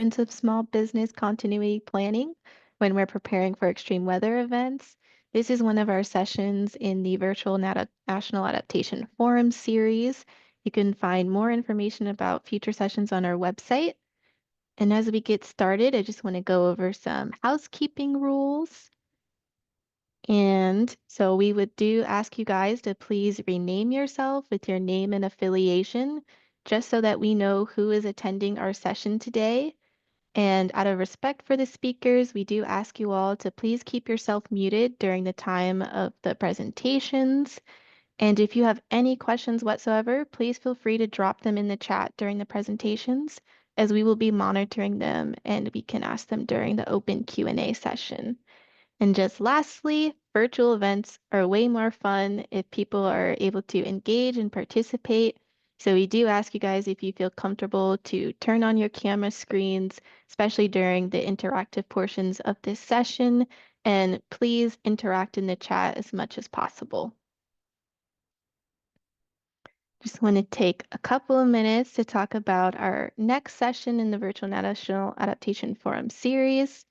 importance of small business continuity planning when we're preparing for extreme weather events. This is one of our sessions in the Virtual National Adaptation Forum series. You can find more information about future sessions on our website. And as we get started, I just want to go over some housekeeping rules. And so we would ask you guys to please rename yourself with your name and affiliation, just so that we know who is attending our session today. And out of respect for the speakers, we do ask you all to please keep yourself muted during the time of the presentations. And if you have any questions whatsoever, please feel free to drop them in the chat during the presentations, as we will be monitoring them and we can ask them during the open Q&A session. And just lastly, virtual events are way more fun if people are able to engage and participate. So we do ask you guys if you feel comfortable to turn on your camera screens, especially during the interactive portions of this session, and please interact in the chat as much as possible. Just want to take a couple of minutes to talk about our next session in the Virtual National Adaptation Forum series.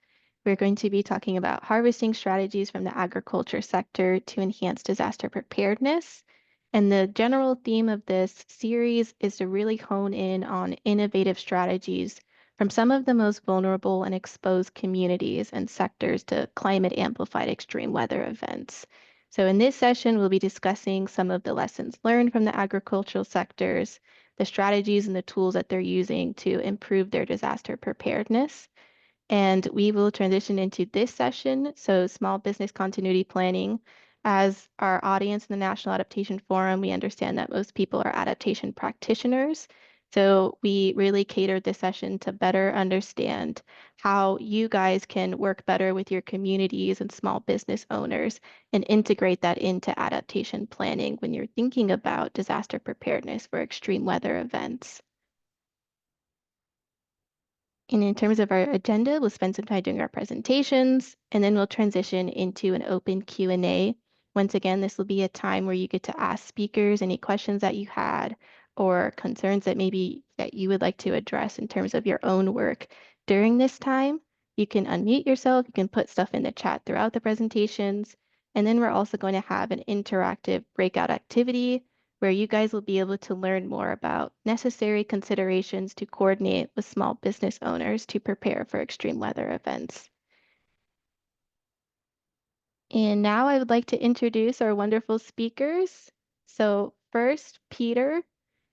We're going to be talking about harvesting strategies from the agriculture sector to enhance disaster preparedness. And the general theme of this series is to really hone in on innovative strategies from some of the most vulnerable and exposed communities and sectors to climate-amplified extreme weather events. So in this session, we'll be discussing some of the lessons learned from the agricultural sectors, the strategies and the tools that they're using to improve their disaster preparedness. And we will transition into this session, so small business continuity planning. As our audience in the National Adaptation Forum, we understand that most people are adaptation practitioners. So we really catered this session to better understand how you guys can work better with your communities and small business owners and integrate that into adaptation planning when you're thinking about disaster preparedness for extreme weather events. And in terms of our agenda, we'll spend some time doing our presentations, and then we'll transition into an open Q&A. Once again, this will be a time where you get to ask speakers any questions that you had or concerns that maybe that you would like to address in terms of your own work. During this time, you can unmute yourself, you can put stuff in the chat throughout the presentations, and then we're also going to have an interactive breakout activity where you guys will be able to learn more about necessary considerations to coordinate with small business owners to prepare for extreme weather events. And now I would like to introduce our wonderful speakers. So first, Peter.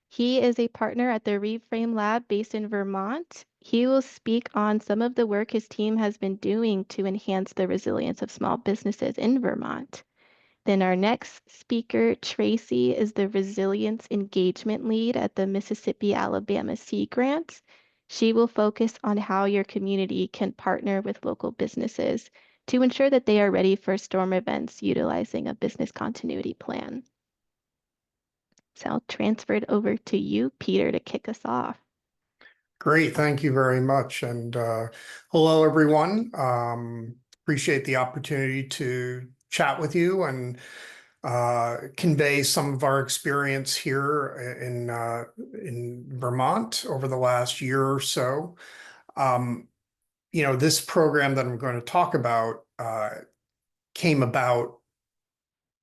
He is a partner at the Reframe Lab based in Vermont. He will speak on some of the work his team has been doing to enhance the resilience of small businesses in Vermont. Then our next speaker, Tracie, is the Resilience Engagement Lead at the Mississippi-Alabama Sea Grant. She will focus on how your community can partner with local businesses to ensure that they are ready for storm events utilizing a business continuity plan. So I'll transfer it over to you, Peter, to kick us off. Great, thank you very much. And hello, everyone. Appreciate the opportunity to chat with you and convey some of our experience here in Vermont over the last year or so. This program that I'm going to talk about came about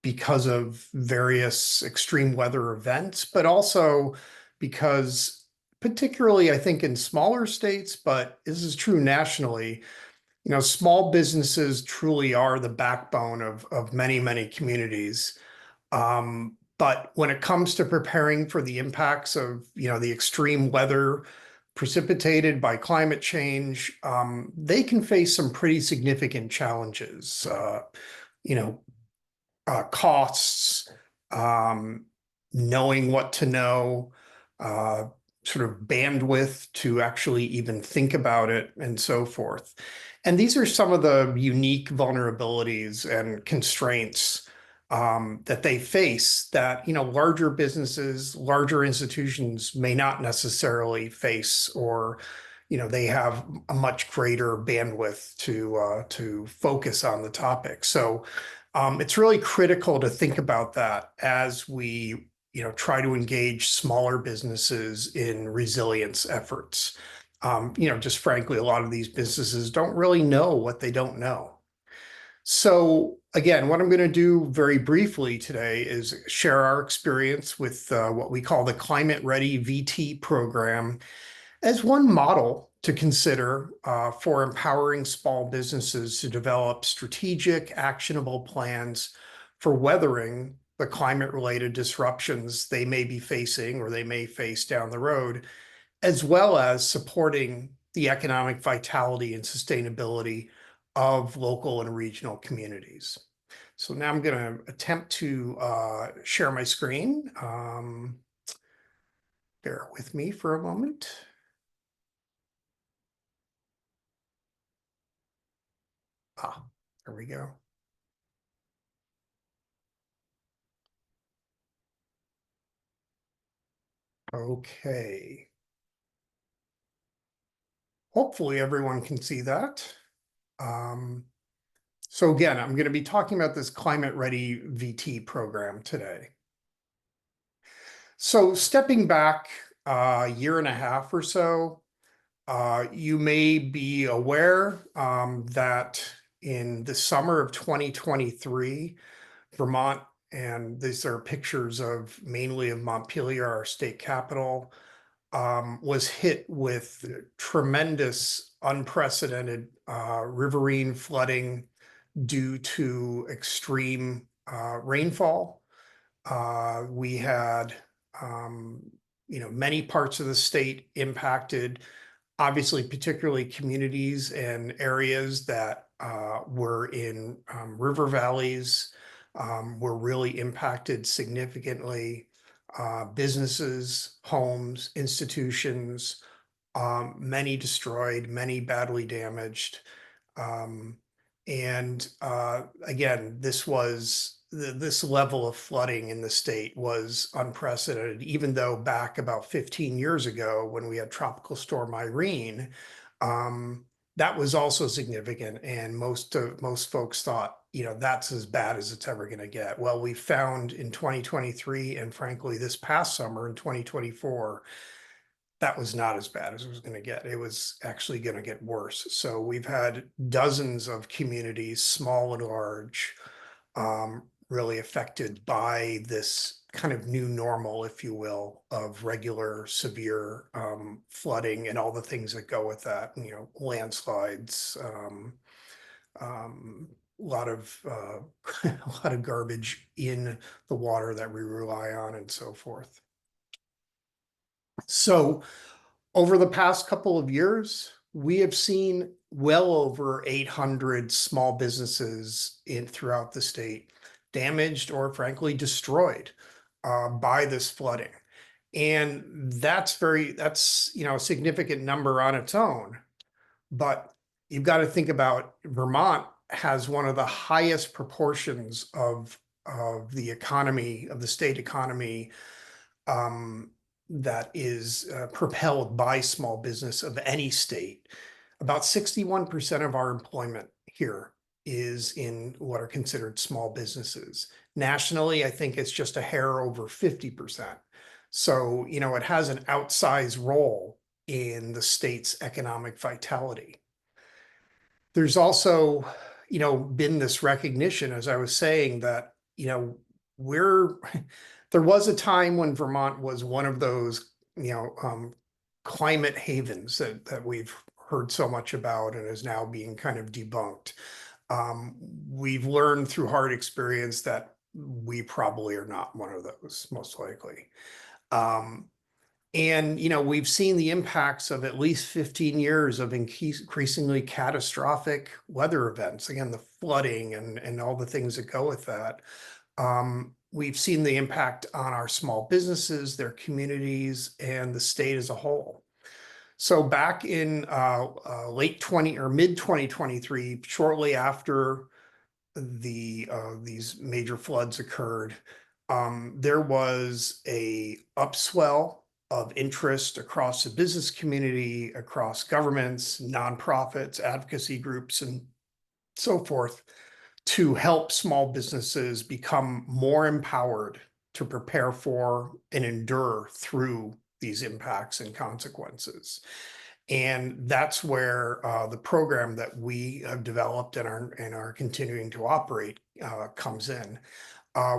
because of various extreme weather events, but also because, particularly, I think in smaller states, but this is true nationally, small businesses truly are the backbone of many, many communities. But when it comes to preparing for the impacts of, the extreme weather precipitated by climate change, they can face some pretty significant challenges. Costs, knowing what to know, sort of bandwidth to actually even think about it, and so forth. And these are some of the unique vulnerabilities and constraints that they face that, larger businesses, larger institutions may not necessarily face, or, they have a much greater bandwidth to focus on the topic. So it's really critical to think about that as we, try to engage smaller businesses in resilience efforts. Just frankly, a lot of these businesses don't really know what they don't know. So again, what I'm going to do very briefly today is share our experience with what we call the ClimateReadyVT program as one model to consider for empowering small businesses to develop strategic, actionable plans for weathering the climate-related disruptions they may be facing or they may face down the road, as well as supporting the economic vitality and sustainability of local and regional communities. So now I'm going to attempt to share my screen. Bear with me for a moment. There we go. Okay. Hopefully everyone can see that. So again, I'm going to be talking about this Climate Ready VT program today. So stepping back a year and a half or so, you may be aware that in the summer of 2023, Vermont, and these are pictures of mainly of Montpelier, our state capital, was hit with tremendous, unprecedented riverine flooding due to extreme rainfall. We had, many parts of the state impacted, obviously, particularly communities and areas that were in river valleys were really impacted significantly. Businesses, homes, institutions, many destroyed, many badly damaged. Um, and again, this level of flooding in the state was unprecedented, even though back about 15 years ago, when we had Tropical Storm Irene, that was also significant. And most folks thought, that's as bad as it's ever going to get. Well, we found in 2023, and frankly, this past summer in 2024, that was not as bad as it was going to get. It was actually going to get worse. So we've had dozens of communities, small and large, really affected by this kind of new normal, if you will, of regular severe flooding and all the things that go with that, landslides, a lot of a lot of garbage in the water that we rely on and so forth. So over the past couple of years, we have seen well over 800 small businesses throughout the state damaged or frankly destroyed by this flooding. And that's a significant number on its own. But you've got to think about Vermont has one of the highest proportions of the economy, of the state economy, that is propelled by small business of any state. About 61% of our employment here is in what are considered small businesses. Nationally, I think it's just a hair over 50%. So, it has an outsized role in the state's economic vitality. There's also, been this recognition, as I was saying, that, we're there was a time when Vermont was one of those, climate havens that we've heard so much about and is now being kind of debunked. We've learned through hard experience that we probably are not one of those, most likely. And, we've seen the impacts of at least 15 years of increasingly catastrophic weather events. Again, the flooding and all the things that go with that. We've seen the impact on our small businesses, their communities, and the state as a whole. So back in late 20 or mid 2023, shortly after these major floods occurred, there was a upswell of interest across the business community, across governments, nonprofits, advocacy groups, and so forth, to help small businesses become more empowered to prepare for and endure through these impacts and consequences. And that's where the program that we have developed and are continuing to operate comes in.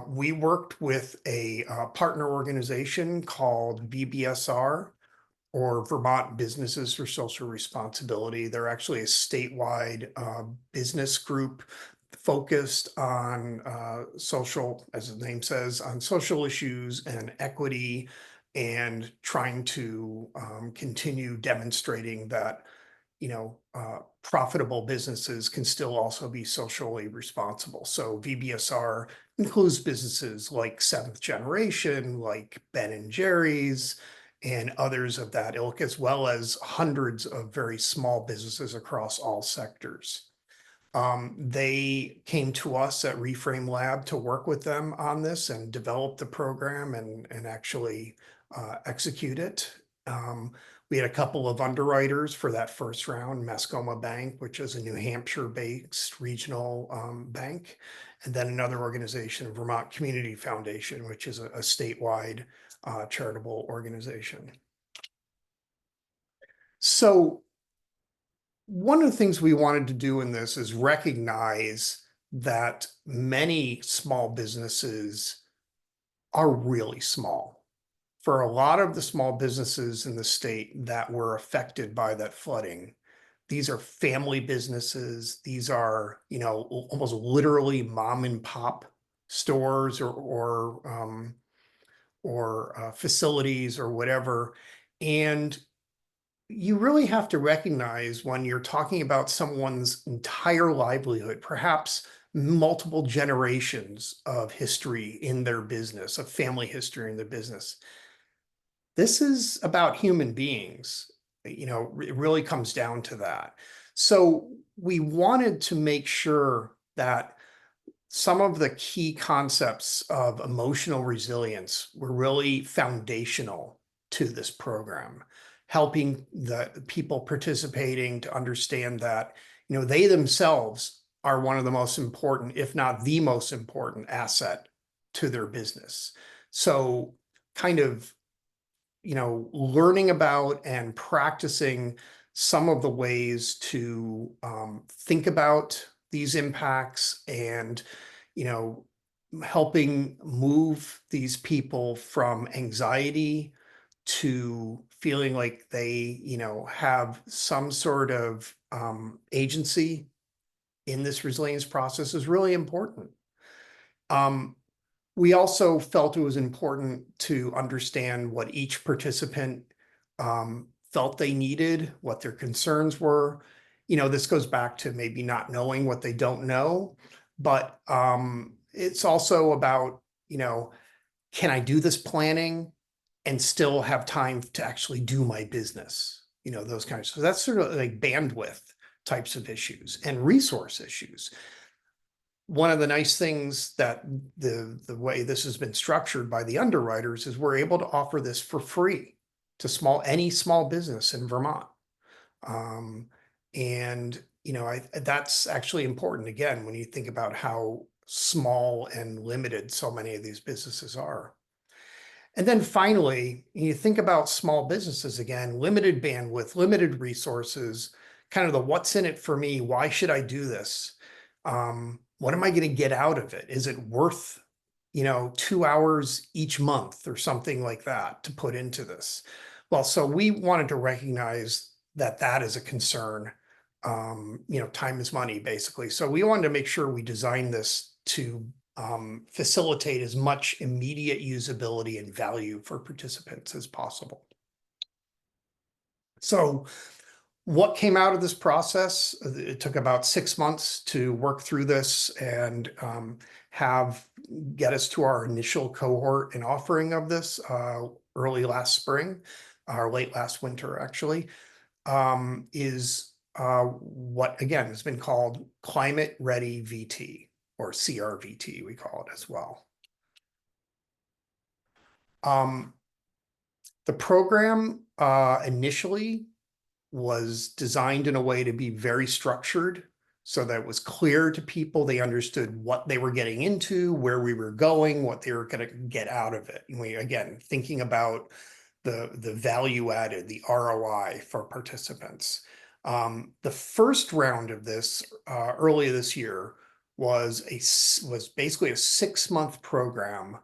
We worked with a partner organization called VBSR, or Vermont Businesses for Social Responsibility. They're actually a statewide business group focused on social, as the name says, on social issues and equity, and trying to continue demonstrating that profitable businesses can still also be socially responsible. So VBSR includes businesses like Seventh Generation, like Ben and Jerry's, and others of that ilk, as well as hundreds of very small businesses across all sectors. They came to us at Reframe Lab to work with them on this and develop the program and actually execute it. We had a couple of underwriters for that first round, Mascoma Bank, which is a New Hampshire-based regional bank, and then another organization, Vermont Community Foundation, which is a statewide charitable organization. So one of the things we wanted to do in this is recognize that many small businesses are really small. For a lot of the small businesses in the state that were affected by that flooding, these are family businesses. These are, almost literally mom and pop stores or facilities or whatever. And you really have to recognize when you're talking about someone's entire livelihood, perhaps multiple generations of history in their business, of family history in their business. This is about human beings. It really comes down to that. So we wanted to make sure that some of the key concepts of emotional resilience were really foundational to this program, helping the people participating to understand that, they themselves are one of the most important, if not the most important asset to their business. So kind of, learning about and practicing some of the ways to think about these impacts and, helping move these people from anxiety to feeling like they, have some sort of agency in this resilience process is really important. We also felt it was important to understand what each participant felt they needed, what their concerns were. This goes back to maybe not knowing what they don't know, but it's also about, can I do this planning and still have time to actually do my business? Those kinds. So that's sort of like bandwidth types of issues and resource issues. One of the nice things that the way this has been structured by the underwriters is we're able to offer this for free to any small business in Vermont. And that's actually important, again, when you think about how small and limited so many of these businesses are. And then finally, you think about small businesses again, limited bandwidth, limited resources, kind of the what's in it for me, why should I do this? What am I going to get out of it? Is it worth, 2 hours each month or something like that to put into this? Well, so we wanted to recognize that that is a concern. Time is money, basically. So we wanted to make sure we designed this to facilitate as much immediate usability and value for participants as possible. So what came out of this process? It took about 6 months to work through this and get us to our initial cohort and offering of this early last spring, or late last winter, actually, is what, again, has been called ClimateReadyVT, or CRVT, we call it as well. The program initially was designed in a way to be very structured so that it was clear to people. They understood what they were getting into, where we were going, what they were going to get out of it. And we, again, thinking about the value added, the ROI for participants. The first round of this earlier this year was basically a 6-month program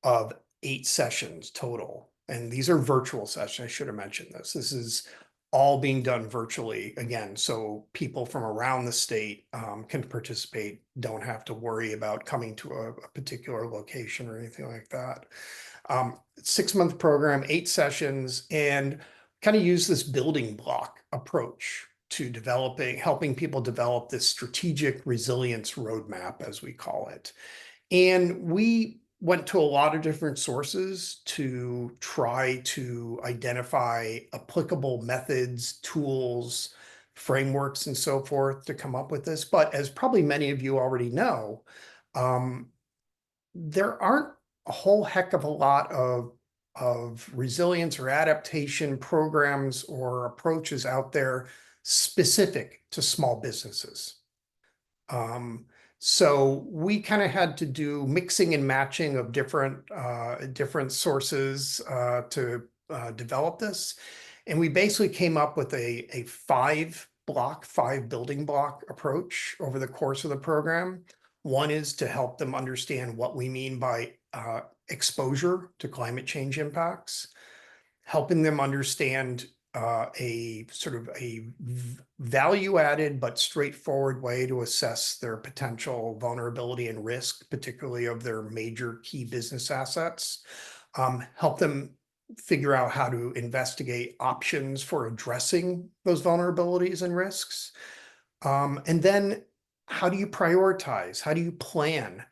of 8 sessions total. And these are virtual sessions. I should have mentioned this. This is all being done virtually again, so people from around the state can participate, don't have to worry about coming to a particular location or anything like that. 6-month program, 8 sessions, and kind of use this building block approach to helping people develop this strategic resilience roadmap, as we call it. And we went to a lot of different sources to try to identify applicable methods, tools, frameworks, and so forth to come up with this. But as probably many of you already know, there aren't a whole heck of a lot of resilience or adaptation programs or approaches out there specific to small businesses. So we kind of had to do mixing and matching of different sources to develop this. And we basically came up with a 5 building block approach over the course of the program. One is to help them understand what we mean by exposure to climate change impacts, helping them understand a sort of a value-added but straightforward way to assess their potential vulnerability and risk, particularly of their major key business assets. Help them figure out how to investigate options for addressing those vulnerabilities and risks. And then how do you prioritize? How do you plan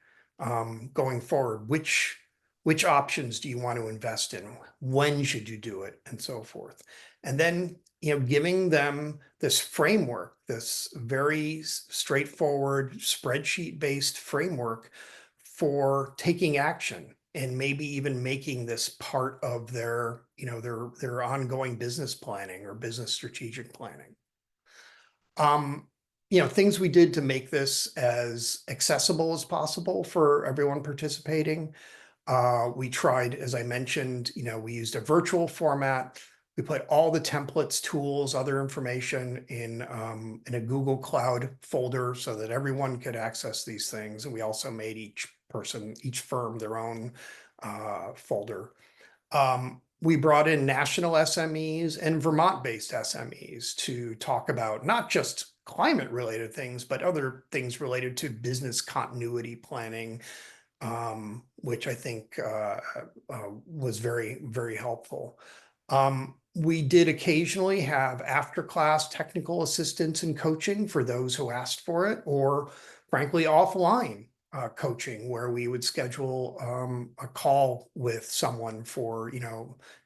going forward? Which options do you want to invest in? When should you do it? And so forth. And then, giving them this framework, this very straightforward spreadsheet-based framework for taking action, and maybe even making this part of their ongoing business planning or business strategic planning. Things we did to make this as accessible as possible for everyone participating. We tried, as I mentioned, we used a virtual format. We put all the templates, tools, other information in a Google Cloud folder so that everyone could access these things. And we also made each firm their own folder. We brought in national SMEs and Vermont-based SMEs to talk about not just climate-related things, but other things related to business continuity planning, which I think was very, very helpful. We did occasionally have after-class technical assistance and coaching for those who asked for it, or frankly, offline coaching, where we would schedule a call with someone for,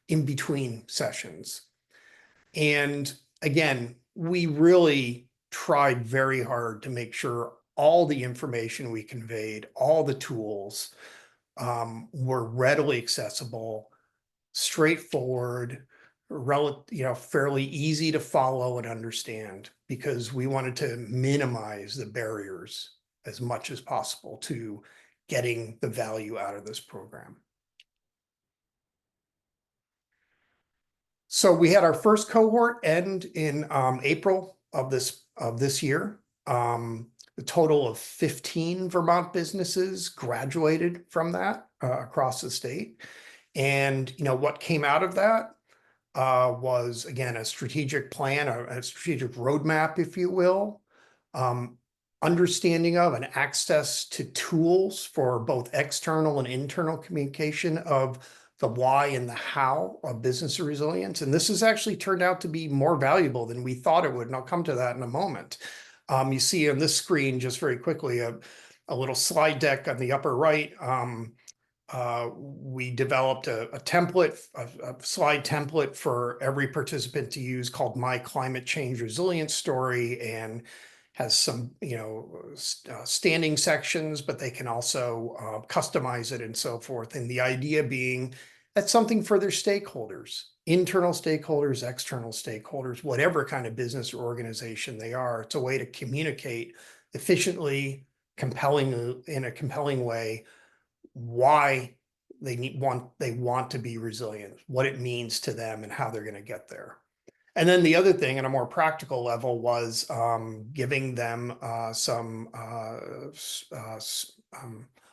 in between sessions. And again, we really tried very hard to make sure all the information we conveyed, all the tools were readily accessible, straightforward, fairly easy to follow and understand, because we wanted to minimize the barriers as much as possible to getting the value out of this program. So we had our first cohort end in April of this year. A total of 15 Vermont businesses graduated from that across the state. And what came out of that was, again, a strategic plan, a strategic roadmap, if you will, understanding of and access to tools for both external and internal communication of the why and the how of business resilience. And this has actually turned out to be more valuable than we thought it would. And I'll come to that in a moment. You see on this screen, just very quickly, a little slide deck on the upper right. We developed a template, a slide template for every participant to use, called My Climate Change Resilience Story, and has some, standing sections, but they can also customize it and so forth. And the idea being that's something for their stakeholders, internal stakeholders, external stakeholders, whatever kind of business or organization they are. It's a way to communicate efficiently, in a compelling way, why they want to be resilient, what it means to them and how they're going to get there. And then the other thing on a more practical level was giving them some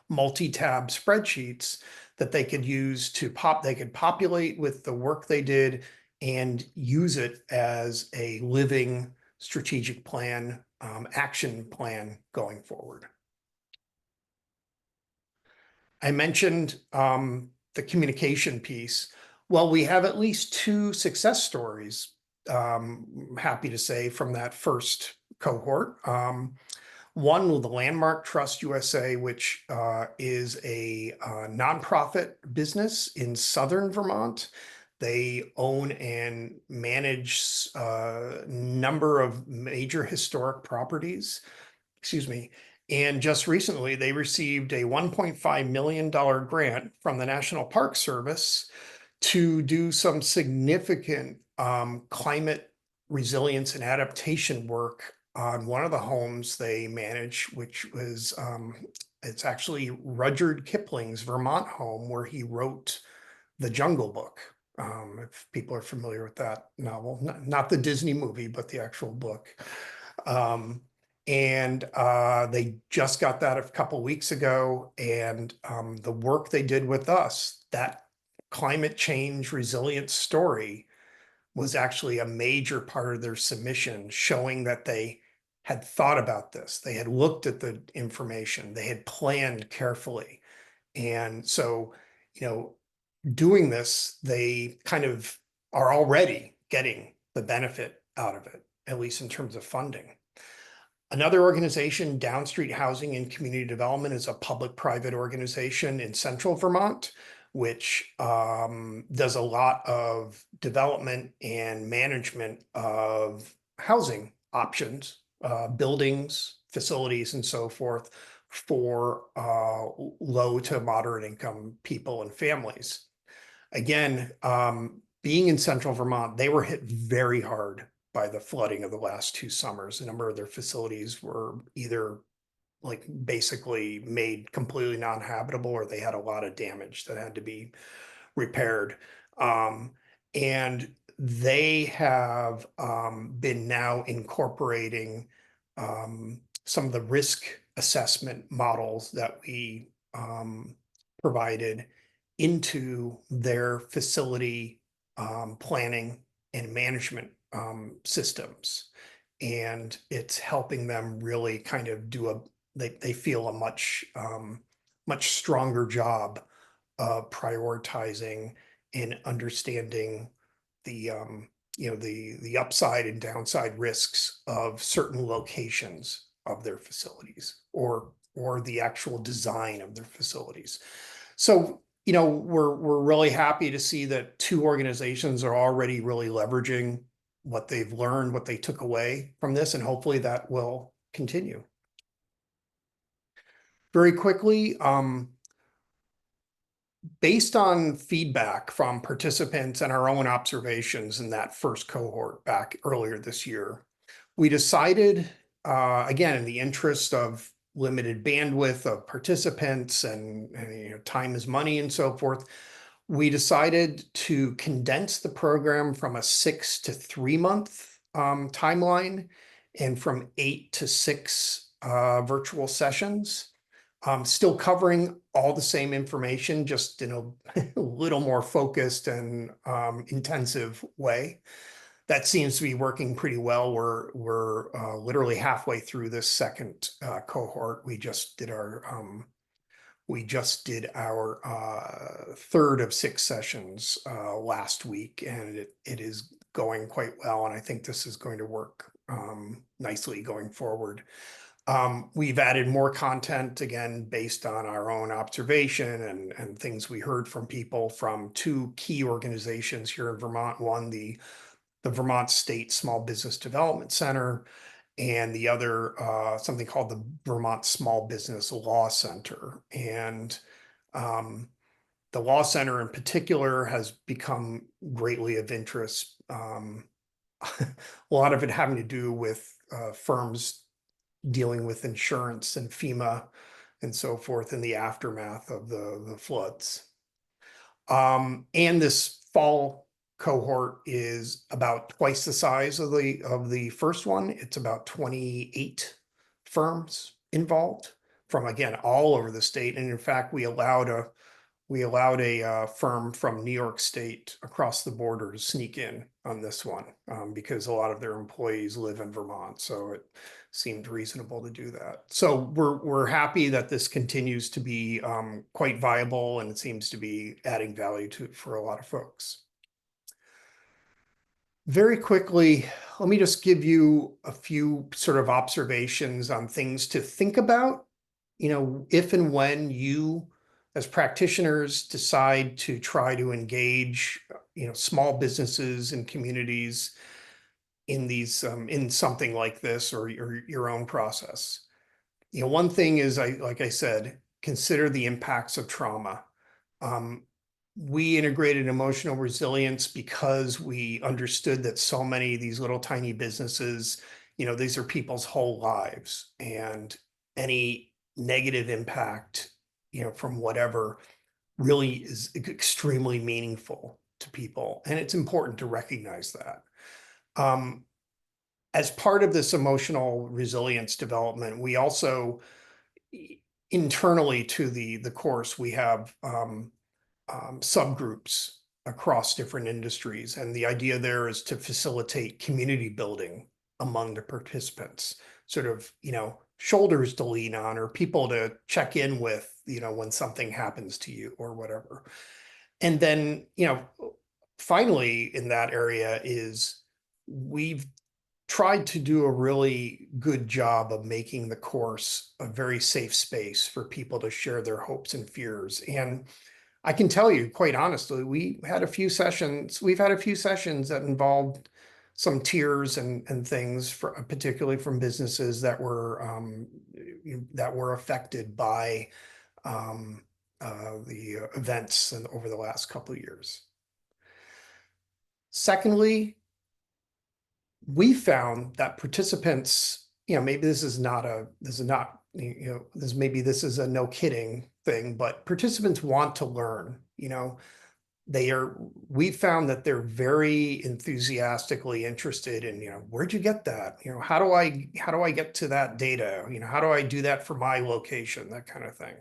multi-tab spreadsheets that they could use to they could populate with the work they did and use it as a living strategic plan, action plan going forward. I mentioned the communication piece. Well, we have at least 2 success stories, happy to say, from that first cohort. One with the Landmark Trust USA, which is a nonprofit business in southern Vermont. They own and manage a number of major historic properties. Excuse me. And just recently, they received a $1.5 million grant from the National Park Service to do some significant climate resilience and adaptation work on one of the homes they manage, which was it's actually Rudyard Kipling's Vermont home, where he wrote The Jungle Book. If people are familiar with that novel, not the Disney movie, but the actual book. And they just got that a couple weeks ago, and the work they did with us, that climate change resilience story, was actually a major part of their submission, showing that they had thought about this. They had looked at the information, they had planned carefully. And so, doing this, they kind of are already getting the benefit out of it, at least in terms of funding. Another organization, Downstreet Housing and Community Development, is a public-private organization in central Vermont, which does a lot of development and management of housing options, buildings, facilities, and so forth for low to moderate income people and families. Again, being in central Vermont, they were hit very hard by the flooding of the last 2 summers. A number of their facilities were either like basically made completely non-habitable, or they had a lot of damage that had to be repaired. And they have been now incorporating some of the risk assessment models that we provided into their facility planning and management systems. And it's helping them really kind of do they feel a much stronger job of prioritizing and understanding the the upside and downside risks of certain locations of their facilities, or the actual design of their facilities. So, we're really happy to see that 2 organizations are already really leveraging what they've learned, what they took away from this, and hopefully that will continue. Very quickly, based on feedback from participants and our own observations in that first cohort back earlier this year, we decided, again, in the interest of limited bandwidth of participants and time is money and so forth, we decided to condense the program from a 6 to 3 month timeline, and from 8 to 6 virtual sessions. Still covering all the same information, just in a little more focused and intensive way. That seems to be working pretty well. We're literally halfway through this second cohort. We just did our third of 6 sessions last week, and it is going quite well. And I think this is going to work nicely going forward. We've added more content, again, based on our own observation and things we heard from people from 2 key organizations here in Vermont. One, the Vermont State Small Business Development Center, and the other, something called the Vermont Small Business Law Center. And the Law Center in particular has become greatly of interest. A lot of it having to do with firms dealing with insurance and FEMA and so forth in the aftermath of the floods. And this fall cohort is about twice the size of the first one. It's about 28 firms involved from, again, all over the state. And in fact, we allowed a firm from New York State across the border to sneak in on this one, because a lot of their employees live in Vermont, so it seemed reasonable to do that. So we're happy that this continues to be quite viable, and it seems to be adding value for a lot of folks. Very quickly, let me just give you a few sort of observations on things to think about, if and when you, as practitioners, decide to try to engage, small businesses and communities in these, in something like this, or your own process. One thing is, like I said, consider the impacts of trauma. Um, we integrated emotional resilience because we understood that so many of these little tiny businesses, these are people's whole lives, and any negative impact, from whatever, really is extremely meaningful to people. And it's important to recognize that. As part of this emotional resilience development, we also, internally to the course, we have subgroups across different industries. And the idea there is to facilitate community building among the participants, sort of, shoulders to lean on, or people to check in with, when something happens to you or whatever. And then, finally in that area is, we've tried to do a really good job of making the course a very safe space for people to share their hopes and fears. And I can tell you, quite honestly, we've had a few sessions that involved some tears and things, particularly from businesses that were affected by the events over the last couple of years. Secondly, we found that participants, maybe this is a no kidding thing, but participants want to learn. We found that they're very enthusiastically interested in, where'd you get that? How do I get to that data? How do I do that for my location? That kind of thing.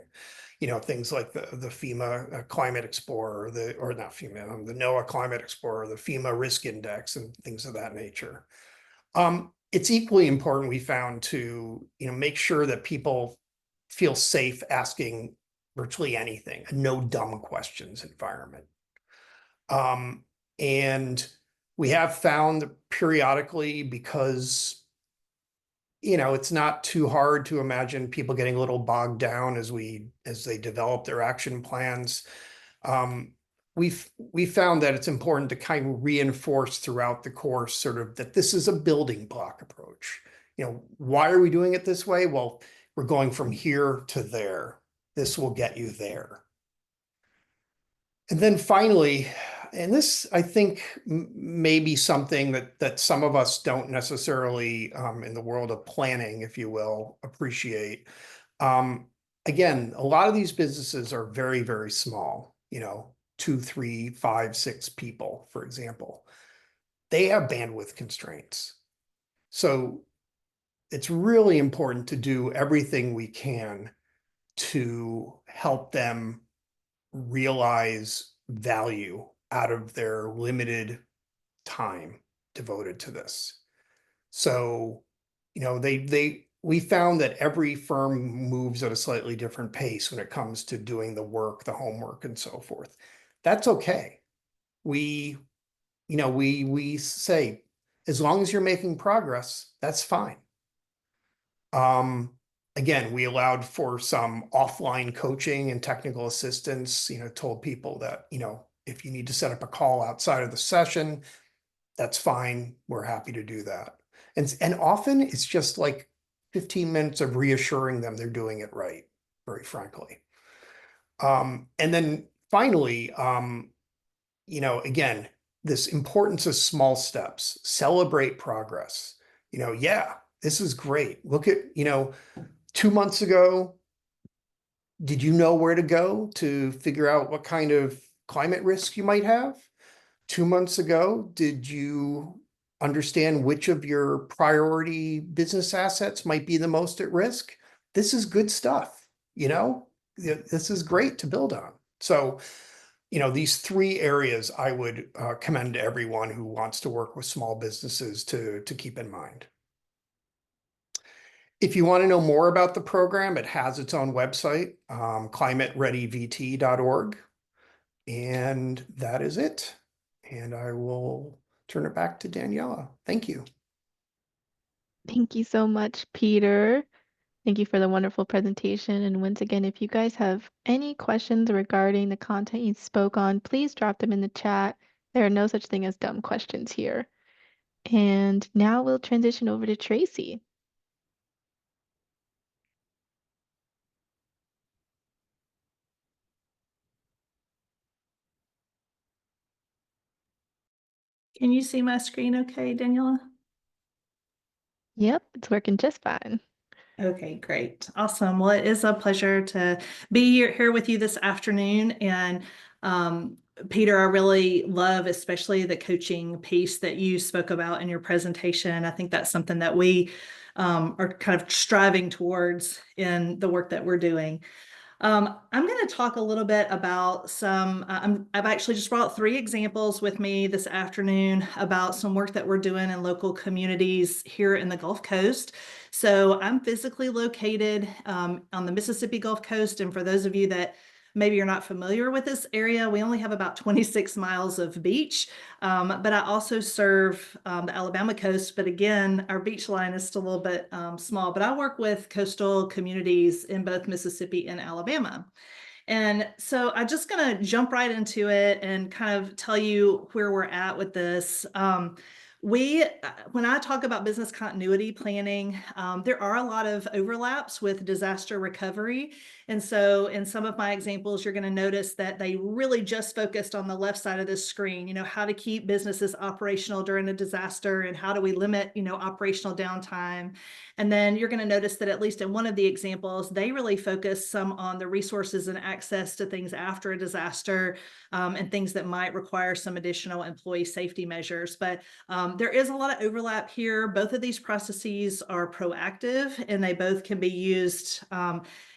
Things like the FEMA Climate Explorer, or not FEMA, the NOAA Climate Explorer, the FEMA Risk Index, and things of that nature. It's equally important, we found, to make sure that people feel safe asking virtually anything, a no dumb questions environment. And we have found periodically, because it's not too hard to imagine people getting a little bogged down as they develop their action plans. We found that it's important to kind of reinforce throughout the course sort of that this is a building block approach. Why are we doing it this way? Well, we're going from here to there. This will get you there. And then finally, and this, I think, may be something that some of us don't necessarily, in the world of planning, if you will, appreciate. Again, a lot of these businesses are very, very small, 2, 3, 5, 6 people, for example. They have bandwidth constraints. So it's really important to do everything we can to help them realize value out of their limited time devoted to this. So, we found that every firm moves at a slightly different pace when it comes to doing the work, the homework, and so forth. That's okay. We say, as long as you're making progress, that's fine. Again, we allowed for some offline coaching and technical assistance, told people that, if you need to set up a call outside of the session, that's fine. We're happy to do that. And often it's just like 15 minutes of reassuring them they're doing it right, very frankly. And then finally, again, this importance of small steps, celebrate progress. Yeah, this is great. Look at, 2 months ago, did you know where to go to figure out what kind of climate risk you might have? 2 months ago, did you understand which of your priority business assets might be the most at risk? This is good stuff, you know? This is great to build on. So, these 3 areas I would commend to everyone who wants to work with small businesses to keep in mind. If you want to know more about the program, it has its own website, ClimateReadyVT.org. And that is it. And I will turn it back to Daniela. Thank you. Thank you so much, Peter. Thank you for the wonderful presentation. And once again, if you guys have any questions regarding the content you spoke on, please drop them in the chat. There are no such thing as dumb questions here. And now we'll transition over to Tracie. Can you see my screen okay, Daniela? Yep, it's working just fine. Okay, great. Awesome. Well, it is a pleasure to be here with you this afternoon. And Peter, I really love especially the coaching piece that you spoke about in your presentation. I think that's something that we are kind of striving towards in the work that we're doing. I'm going to talk a little bit about I've actually just brought 3 examples with me this afternoon about some work that we're doing in local communities here in the Gulf Coast. So I'm physically located on the Mississippi Gulf Coast. And for those of you that maybe you're not familiar with this area, we only have about 26 miles of beach, but I also serve the Alabama coast. But again, our beach line is still a little bit small, but I work with coastal communities in both Mississippi and Alabama. And so I'm just going to jump right into it and kind of tell you where we're at with this. When I talk about business continuity planning, there are a lot of overlaps with disaster recovery. And so in some of my examples, you're going to notice that they really just focused on the left side of this screen, how to keep businesses operational during a disaster and how do we limit, operational downtime. And then you're going to notice that at least in one of the examples, they really focus some on the resources and access to things after a disaster and things that might require some additional employee safety measures. But there is a lot of overlap here. Both of these processes are proactive and they both can be used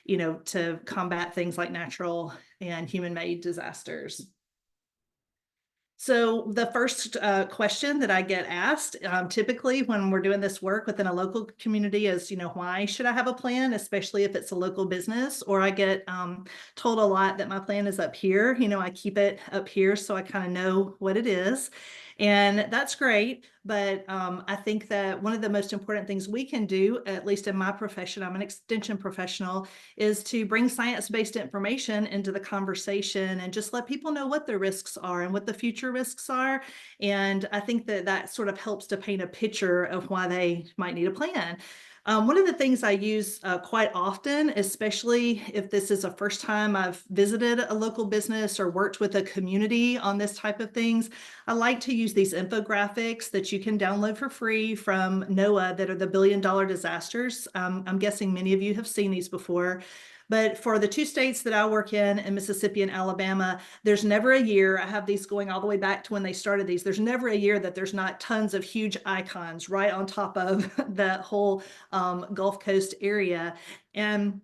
to combat things like natural and human-made disasters. So the first question that I get asked typically when we're doing this work within a local community is, why should I have a plan, especially if it's a local business? Or I get told a lot that my plan is up here. I keep it up here so I kind of know what it is. And that's great. But I think that one of the most important things we can do, at least in my profession, I'm an extension professional, is to bring science-based information into the conversation and just let people know what the risks are and what the future risks are. And I think that that sort of helps to paint a picture of why they might need a plan. One of the things I use quite often, especially if this is the first time I've visited a local business or worked with a community on this type of things, I like to use these infographics that you can download for free from NOAA that are the billion-dollar disasters. I'm guessing many of you have seen these before. But for the 2 states that I work in Mississippi and Alabama, there's never a year, I have these going all the way back to when they started these, there's never a year that there's not tons of huge icons right on top of that whole Gulf Coast area. And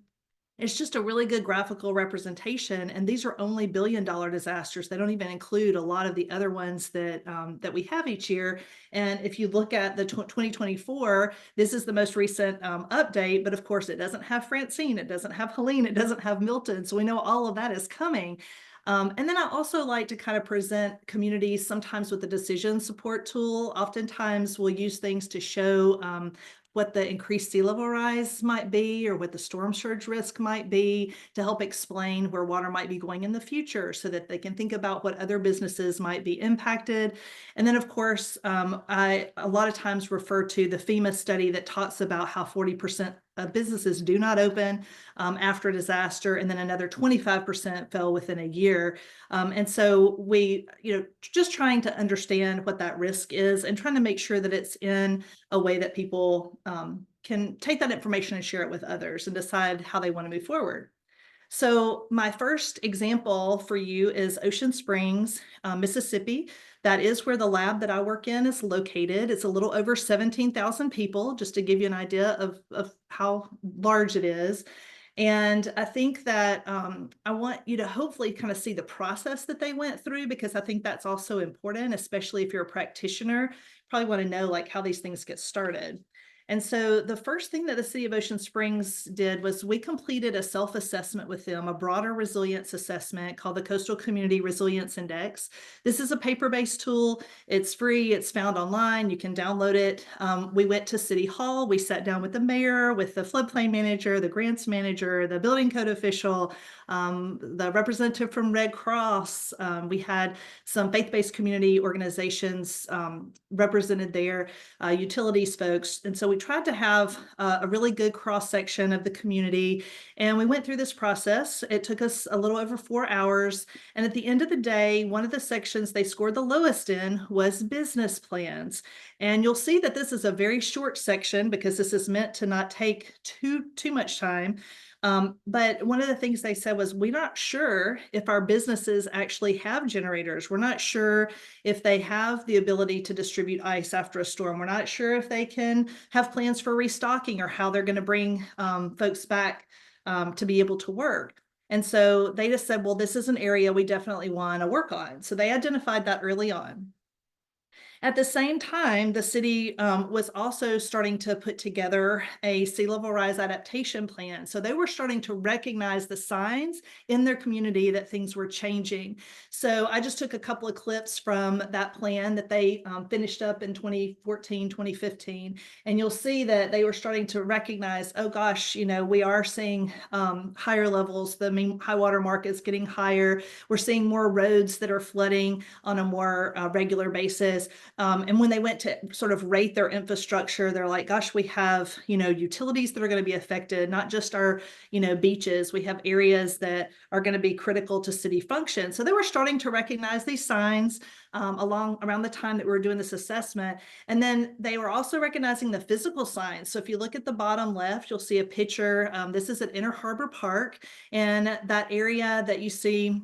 it's just a really good graphical representation. And these are only billion-dollar disasters. They don't even include a lot of the other ones that that we have each year. And if you look at the 2024, this is the most recent update. But of course, it doesn't have Francine. It doesn't have Helene. It doesn't have Milton. So we know all of that is coming. And then I also like to kind of present communities sometimes with a decision support tool. Oftentimes we'll use things to show what the increased sea level rise might be or what the storm surge risk might be to help explain where water might be going in the future so that they can think about what other businesses might be impacted. And then of course, I a lot of times refer to the FEMA study that talks about how 40% of businesses do not open after a disaster, and then another 25% fell within a year. And so we, just trying to understand what that risk is and trying to make sure that it's in a way that people can take that information and share it with others and decide how they want to move forward. So my first example for you is Ocean Springs, Mississippi. That is where the lab that I work in is located. It's a little over 17,000 people, just to give you an idea of how large it is. And I think that I want you to hopefully kind of see the process that they went through, because I think that's also important, especially if you're a practitioner. You probably want to know like how these things get started. And so the first thing that the City of Ocean Springs did was we completed a self-assessment with them, a broader resilience assessment called the Coastal Community Resilience Index. This is a paper-based tool. It's free. It's found online. You can download it. We went to City Hall. We sat down with the mayor, with the floodplain manager, the grants manager, the building code official, the representative from Red Cross. We had some faith-based community organizations represented there, utilities folks. And so we tried to have a really good cross-section of the community. And we went through this process. It took us a little over 4 hours. And at the end of the day, one of the sections they scored the lowest in was business plans. And you'll see that this is a very short section because this is meant to not take too much time. But one of the things they said was, we're not sure if our businesses actually have generators. We're not sure if they have the ability to distribute ice after a storm. We're not sure if they can have plans for restocking or how they're going to bring folks back to be able to work. And so they just said, well, this is an area we definitely want to work on. So they identified that early on. At the same time, the city was also starting to put together a sea level rise adaptation plan. So they were starting to recognize the signs in their community that things were changing. So I just took a couple of clips from that plan that they finished up in 2014, 2015. And you'll see that they were starting to recognize, oh gosh, you know, we are seeing higher levels. The mean high water mark is getting higher. We're seeing more roads that are flooding on a more regular basis. And when they went to sort of rate their infrastructure, they're like, gosh, we have, you know, utilities that are going to be affected, not just our, you know, beaches. We have areas that are going to be critical to city function. So they were starting to recognize these signs around the time that we were doing this assessment. And then they were also recognizing the physical signs. So if you look at the bottom left, you'll see a picture. This is at Inner Harbor Park, and that area that you see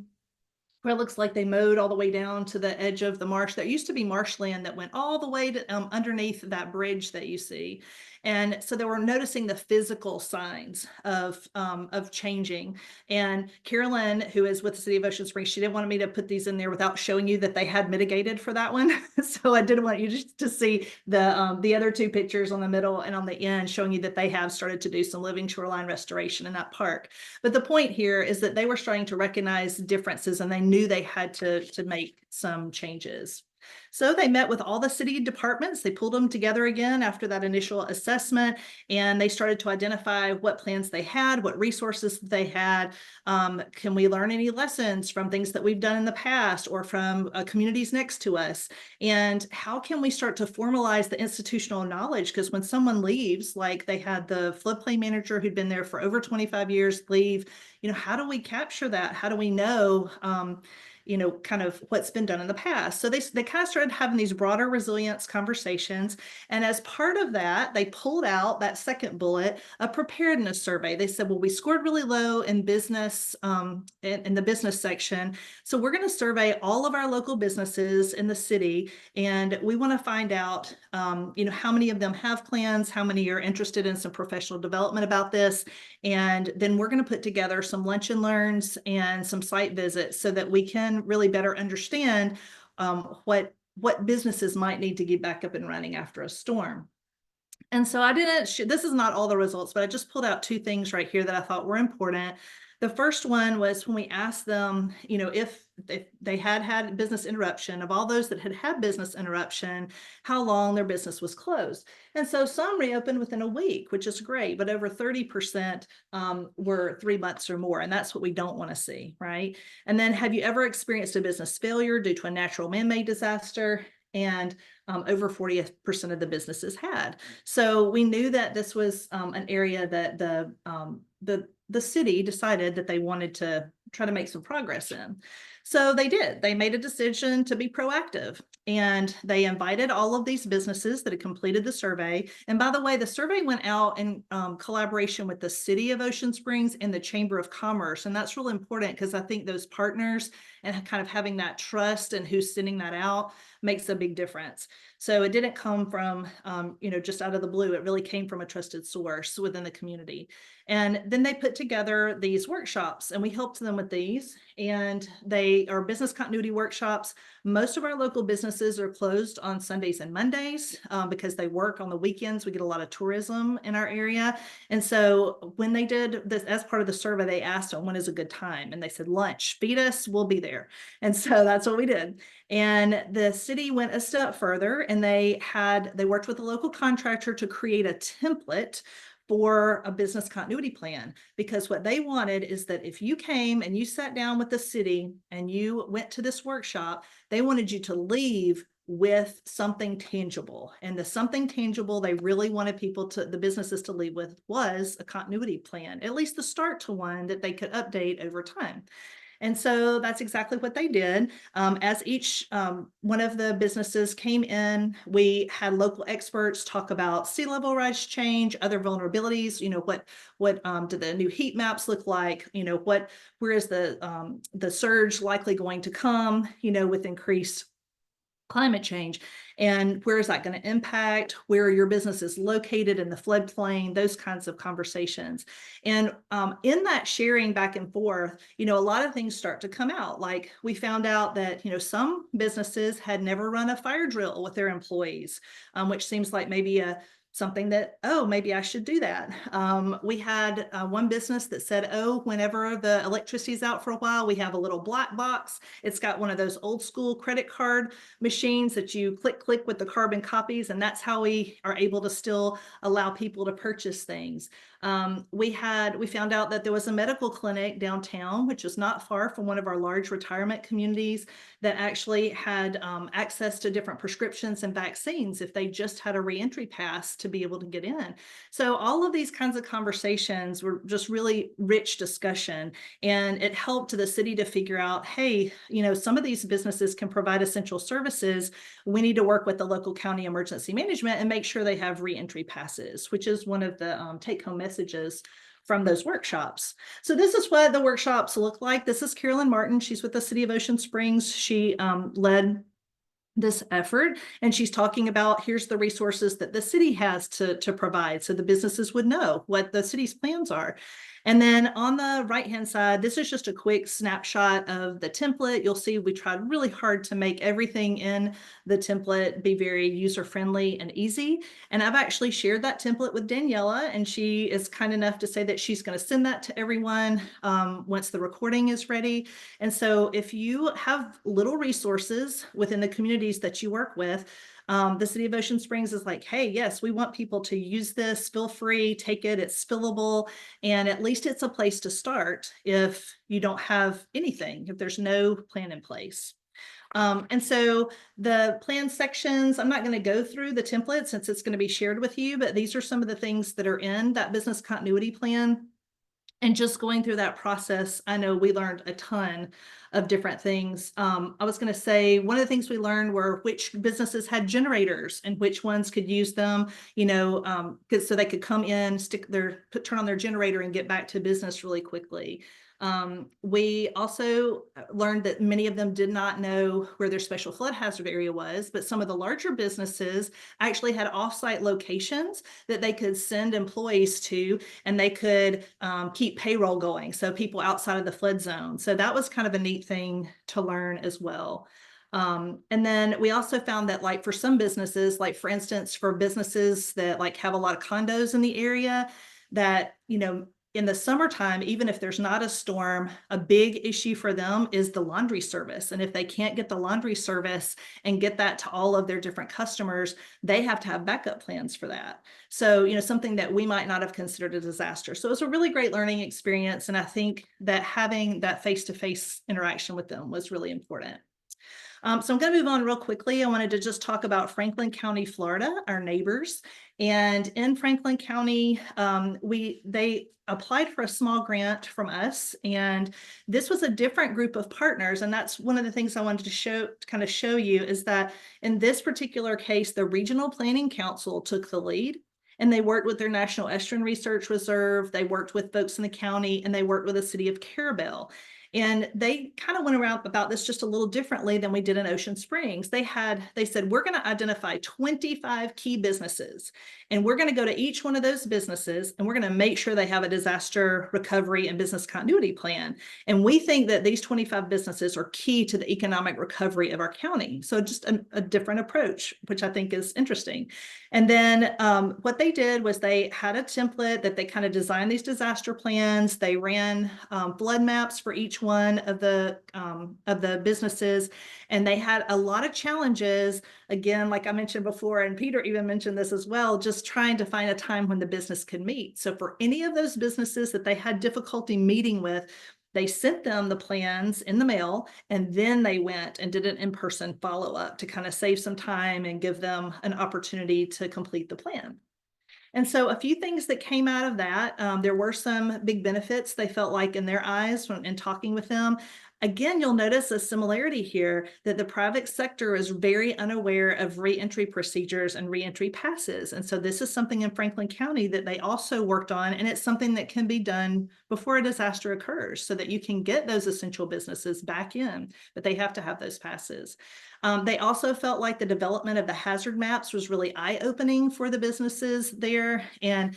where it looks like they mowed all the way down to the edge of the marsh. There used to be marshland that went all the way to underneath that bridge that you see. And so they were noticing the physical signs of changing. And Carolyn, who is with the City of Ocean Springs, she didn't want me to put these in there without showing you that they had mitigated for that one. So I didn't want you just to see the other two pictures on the middle and on the end, showing you that they have started to do some living shoreline restoration in that park. But the point here is that they were starting to recognize differences, and they knew they had to make some changes. So they met with all the city departments. They pulled them together again after that initial assessment, and they started to identify what plans they had, what resources they had. Can we learn any lessons from things that we've done in the past or from communities next to us? And how can we start to formalize the institutional knowledge? Because when someone leaves, like they had the floodplain manager who'd been there for over 25 years leave, you know, how do we capture that? How do we know you know, kind of what's been done in the past? So they kind of started having these broader resilience conversations. And as part of that, they pulled out that second bullet, a preparedness survey. They said, well, we scored really low in business, in the business section. So we're going to survey all of our local businesses in the city. And we want to find out, you know, how many of them have plans, how many are interested in some professional development about this. And then we're going to put together some lunch and learns and some site visits so that we can really better understand what businesses might need to get back up and running after a storm. And so I didn't, this is not all the results, but I just pulled out two things right here that I thought were important. The first one was when we asked them, you know, if they had business interruption, of all those that had business interruption, how long their business was closed. And so some reopened within a week, which is great, but over 30% were 3 months or more. And that's what we don't want to see, right? And then, have you ever experienced a business failure due to a natural man-made disaster? And over 40% of the businesses had. So we knew that this was an area that the city decided that they wanted to try to make some progress in. So they did. They made a decision to be proactive, and they invited all of these businesses that had completed the survey. And by the way, the survey went out in collaboration with the City of Ocean Springs and the Chamber of Commerce. And that's really important because I think those partners and kind of having that trust and who's sending that out makes a big difference. So it didn't come from, just out of the blue. It really came from a trusted source within the community. And then they put together these workshops, and we helped them with these. And they are business continuity workshops. Most of our local businesses are closed on Sundays and Mondays because they work on the weekends. We get a lot of tourism in our area. And so when they did this, as part of the survey, they asked them, when is a good time? And they said, lunch, feed us, we'll be there. And so that's what we did. And the city went a step further, and they worked with a local contractor to create a template for a business continuity plan, because what they wanted is that if you came and you sat down with the city and you went to this workshop, they wanted you to leave with something tangible. And the something tangible they really wanted the businesses to leave with was a continuity plan, at least the start to one that they could update over time. And so that's exactly what they did. As each one of the businesses came in, we had local experts talk about sea level rise change, other vulnerabilities. What do the new heat maps look like? Where is the surge likely going to come? With increased climate change, and where is that going to impact? Where are your businesses located in the floodplain? Those kinds of conversations. And in that sharing back and forth, a lot of things start to come out. Like we found out that, some businesses had never run a fire drill with their employees, which seems like maybe something that, maybe I should do that. We had one business that said, whenever the electricity's out for a while, we have a little black box. It's got one of those old school credit card machines that you click with the carbon copies. And that's how we are able to still allow people to purchase things. We found out that there was a medical clinic downtown, which is not far from one of our large retirement communities, that actually had access to different prescriptions and vaccines if they just had a reentry pass to be able to get in. So all of these kinds of conversations were just really rich discussion, and it helped the city to figure out, hey, some of these businesses can provide essential services. We need to work with the local county emergency management and make sure they have reentry passes, which is one of the take-home messages from those workshops. So this is what the workshops look like. This is Carolyn Martin. She's with the City of Ocean Springs. She led this effort, and she's talking about, here's the resources that the city has to provide, so the businesses would know what the city's plans are. And then on the right-hand side, this is just a quick snapshot of the template. You'll see we tried really hard to make everything in the template be very user-friendly and easy. And I've actually shared that template with Daniela, and she is kind enough to say that she's going to send that to everyone once the recording is ready. And so if you have little resources within the communities that you work with, the City of Ocean Springs is like, hey, yes, we want people to use this, feel free, take it, it's fillable. And at least it's a place to start if you don't have anything, if there's no plan in place. And so the plan sections, I'm not going to go through the template since it's going to be shared with you, but these are some of the things that are in that business continuity plan. And just going through that process, I know we learned a ton of different things. I was going to say one of the things we learned were which businesses had generators and which ones could use them, so they could come in, turn on their generator and get back to business really quickly. We also learned that many of them did not know where their special flood hazard area was, but some of the larger businesses actually had offsite locations that they could send employees to, and they could keep payroll going. So people outside of the flood zone. So that was kind of a neat thing to learn as well. And then we also found that, like, for some businesses, like for instance, for businesses that like have a lot of condos in the area, that, in the summertime, even if there's not a storm, a big issue for them is the laundry service. And if they can't get the laundry service and get that to all of their different customers, they have to have backup plans for that. So, something that we might not have considered a disaster. So it's a really great learning experience. And I think that having that face-to-face interaction with them was really important. So I'm going to move on real quickly. I wanted to just talk about Franklin County, Florida, our neighbors. And in Franklin County, they applied for a small grant from us, and this was a different group of partners. And that's one of the things I wanted to kind of show you is that in this particular case, the Regional Planning Council took the lead. And they worked with their National Estuarine Research Reserve. They worked with folks in the county, and they worked with the city of Carabel. And they kind of went around about this just a little differently than we did in Ocean Springs. They said, we're going to identify 25 key businesses, and we're going to go to each one of those businesses, and we're going to make sure they have a disaster recovery and business continuity plan. And we think that these 25 businesses are key to the economic recovery of our county. So just a different approach, which I think is interesting. And then what they did was they had a template that they kind of designed these disaster plans. They ran flood maps for each one of the businesses, and they had a lot of challenges. Again, like I mentioned before, and Peter even mentioned this as well, just trying to find a time when the business could meet. So for any of those businesses that they had difficulty meeting with, they sent them the plans in the mail, and then they went and did an in-person follow-up to kind of save some time and give them an opportunity to complete the plan. And so a few things that came out of that, there were some big benefits they felt like in their eyes in talking with them. Again, you'll notice a similarity here that the private sector is very unaware of reentry procedures and reentry passes. And so this is something in Franklin County that they also worked on, and it's something that can be done before a disaster occurs so that you can get those essential businesses back in, but they have to have those passes. They also felt like the development of the hazard maps was really eye-opening for the businesses there. And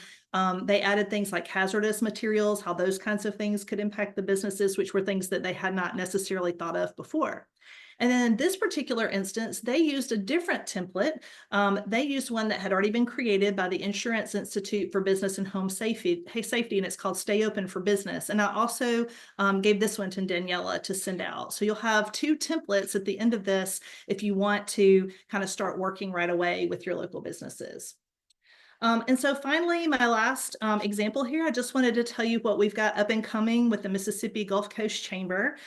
they added things like hazardous materials, how those kinds of things could impact the businesses, which were things that they had not necessarily thought of before. And then in this particular instance, they used a different template. They used one that had already been created by the Insurance Institute for Business and Home Safety, and it's called Stay Open for Business. And I also gave this one to Daniela to send out. So you'll have two templates at the end of this if you want to kind of start working right away with your local businesses. And so finally, my last example here, I just wanted to tell you what we've got up and coming with the Mississippi Gulf Coast Chamber.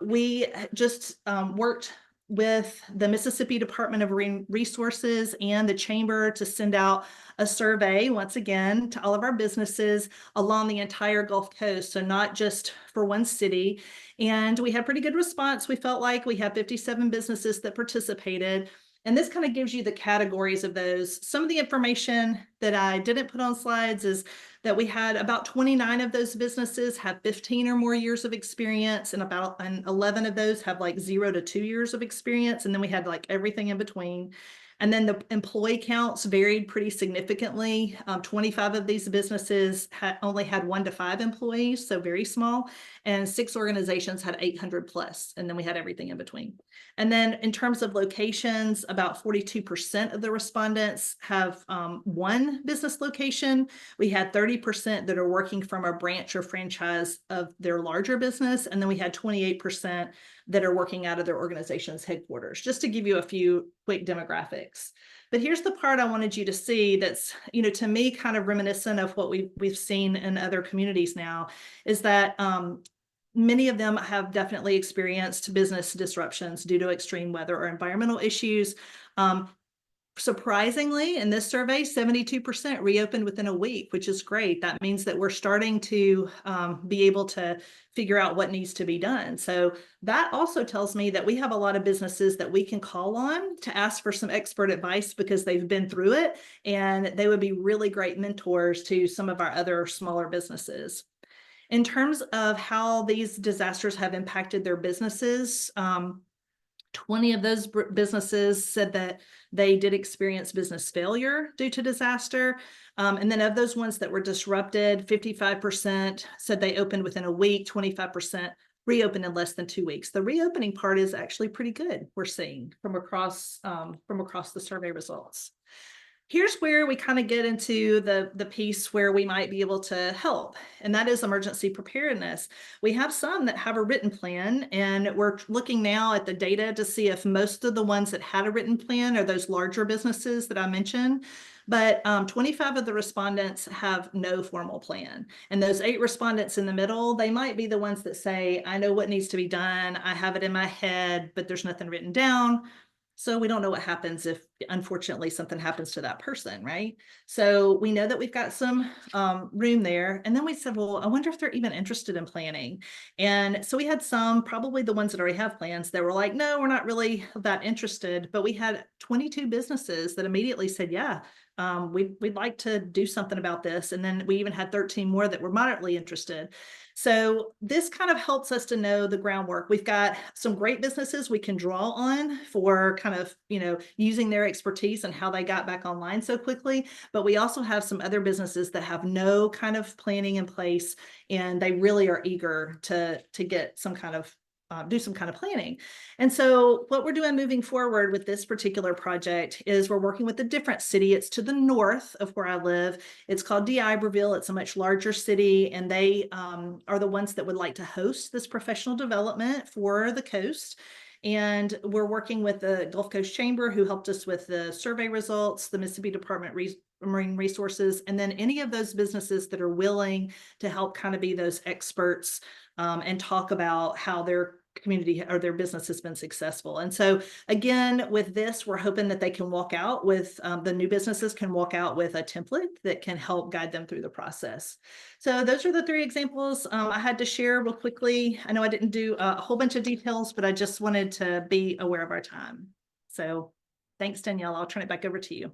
We just worked with the Mississippi Department of Marine Resources and the Chamber to send out a survey, once again, to all of our businesses along the entire Gulf Coast, so not just for one city. And we had pretty good response. We felt like we had 57 businesses that participated. And this kind of gives you the categories of those. Some of the information that I didn't put on slides is that we had about 29 of those businesses have 15 or more years of experience, and about 11 of those have like 0 to 2 years of experience. And then we had like everything in between. And then the employee counts varied pretty significantly. 25 of these businesses only had 1 to 5 employees, so very small. And 6 organizations had 800 plus, and then we had everything in between. And then in terms of locations, about 42% of the respondents have 1 business location. We had 30% that are working from a branch or franchise of their larger business. And then we had 28% that are working out of their organization's headquarters, just to give you a few quick demographics. But here's the part I wanted you to see that's, to me, kind of reminiscent of what we've seen in other communities now, is that many of them have definitely experienced business disruptions due to extreme weather or environmental issues. Surprisingly, in this survey, 72% reopened within a week, which is great. That means that we're starting to be able to figure out what needs to be done. So that also tells me that we have a lot of businesses that we can call on to ask for some expert advice because they've been through it, and they would be really great mentors to some of our other smaller businesses. In terms of how these disasters have impacted their businesses, 20 of those businesses said that they did experience business failure due to disaster. And then of those ones that were disrupted, 55% said they opened within a week, 25% reopened in less than 2 weeks. The reopening part is actually pretty good, we're seeing from across the survey results. Here's where we kind of get into the piece where we might be able to help, and that is emergency preparedness. We have some that have a written plan, and we're looking now at the data to see if most of the ones that had a written plan are those larger businesses that I mentioned. But 25 of the respondents have no formal plan. And those 8 respondents in the middle, they might be the ones that say, I know what needs to be done. I have it in my head, but there's nothing written down. So we don't know what happens if, unfortunately, something happens to that person, right? So we know that we've got some room there. And then we said, well, I wonder if they're even interested in planning. And so we had some, probably the ones that already have plans, that were like, no, we're not really that interested. But we had 22 businesses that immediately said, yeah, we'd like to do something about this. And then we even had 13 more that were moderately interested. So this kind of helps us to know the groundwork. We've got some great businesses we can draw on for kind of, using their expertise and how they got back online so quickly. But we also have some other businesses that have no kind of planning in place, and they really are eager to get some kind of do some kind of planning. And so what we're doing moving forward with this particular project is we're working with a different city. It's to the north of where I live. It's called D'Iberville. It's a much larger city, and they are the ones that would like to host this professional development for the coast. And we're working with the Gulf Coast Chamber, who helped us with the survey results, the Mississippi Department Marine Resources, and then any of those businesses that are willing to help kind of be those experts and talk about how their community or their business has been successful. And so again, with this, we're hoping that they can walk out with, the new businesses can walk out with a template that can help guide them through the process. So those are the 3 examples I had to share real quickly. I know I didn't do a whole bunch of details, but I just wanted to be aware of our time. So thanks, Danielle. I'll turn it back over to you.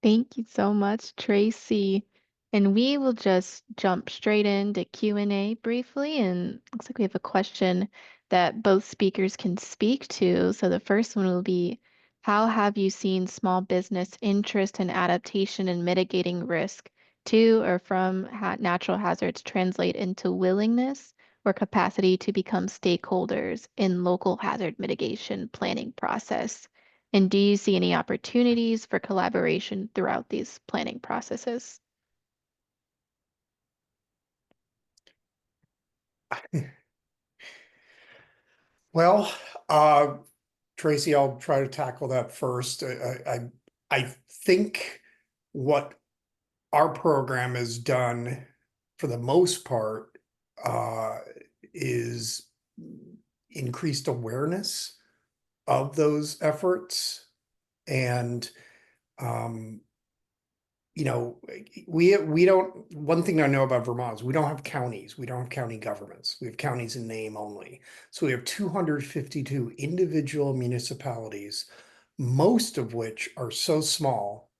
Thank you so much, Tracie. And we will just jump straight into Q&A briefly. And looks like we have a question that both speakers can speak to. So the first one will be, how have you seen small business interest in adaptation and mitigating risk to or from natural hazards translate into willingness or capacity to become stakeholders in local hazard mitigation planning process? And do you see any opportunities for collaboration throughout these planning processes? Well, Tracie, I'll try to tackle that first. I think what our program has done for the most part is increased awareness of those efforts. And we don't, one thing I know about Vermont is we don't have counties. We don't have county governments. We have counties in name only. So we have 252 individual municipalities, most of which are so small,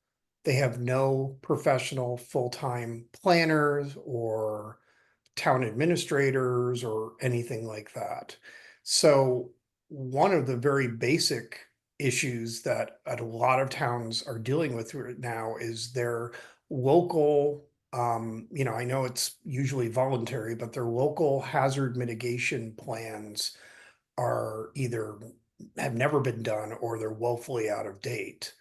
they have no professional full-time planners or town administrators or anything like that. So one of the very basic issues that a lot of towns are dealing with right now is their local, I know it's usually voluntary, but their local hazard mitigation plans are either have never been done or they're woefully out of date.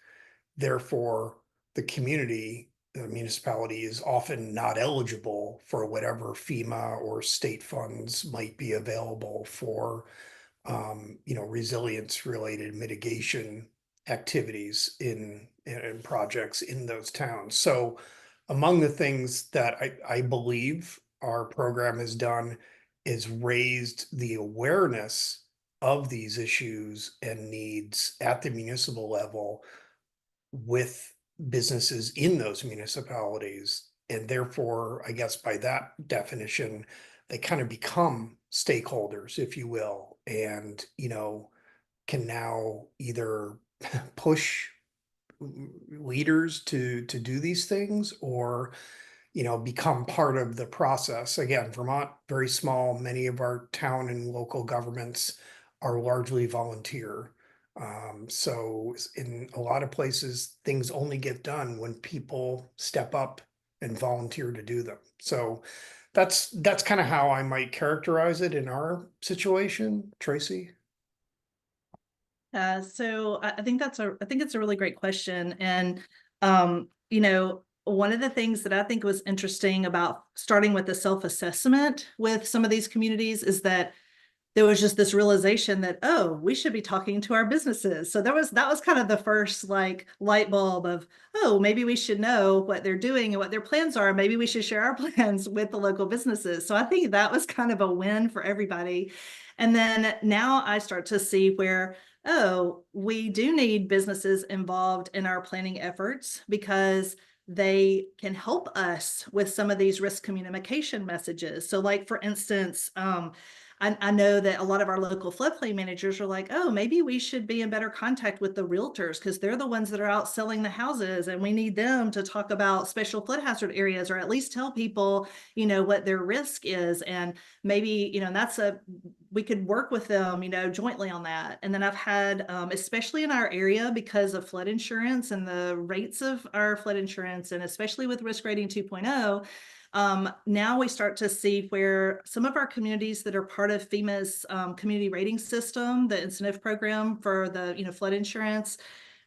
Therefore, the municipality is often not eligible for whatever FEMA or state funds might be available for, resilience related mitigation activities in projects in those towns. So among the things that I believe our program has done is raised the awareness of these issues and needs at the municipal level with businesses in those municipalities. And therefore, I guess by that definition, they kind of become stakeholders, if you will, and, can now either push leaders to do these things or become part of the process. Again, Vermont, very small. Many of our town and local governments are largely volunteer. So in a lot of places, things only get done when people step up and volunteer to do them. So that's kind of how I might characterize it in our situation, Tracie. So I think it's a really great question. And One of the things that I think was interesting about starting with the self-assessment with some of these communities is that there was just this realization that, oh, we should be talking to our businesses. So that was kind of the first like light bulb of, oh, maybe we should know what they're doing and what their plans are. Maybe we should share our plans with the local businesses. So I think that was kind of a win for everybody. And then now I start to see where, oh, we do need businesses involved in our planning efforts because they can help us with some of these risk communication messages. So like, for instance, I know that a lot of our local floodplain managers are like, oh, maybe we should be in better contact with the realtors because they're the ones that are out selling the houses, and we need them to talk about special flood hazard areas, or at least tell people, what their risk is. And maybe, we could work with them, jointly on that. And then I've had, especially in our area, because of flood insurance and the rates of our flood insurance, and especially with Risk Rating 2.0, now we start to see where some of our communities that are part of FEMA's community rating system, the incentive program for the flood insurance,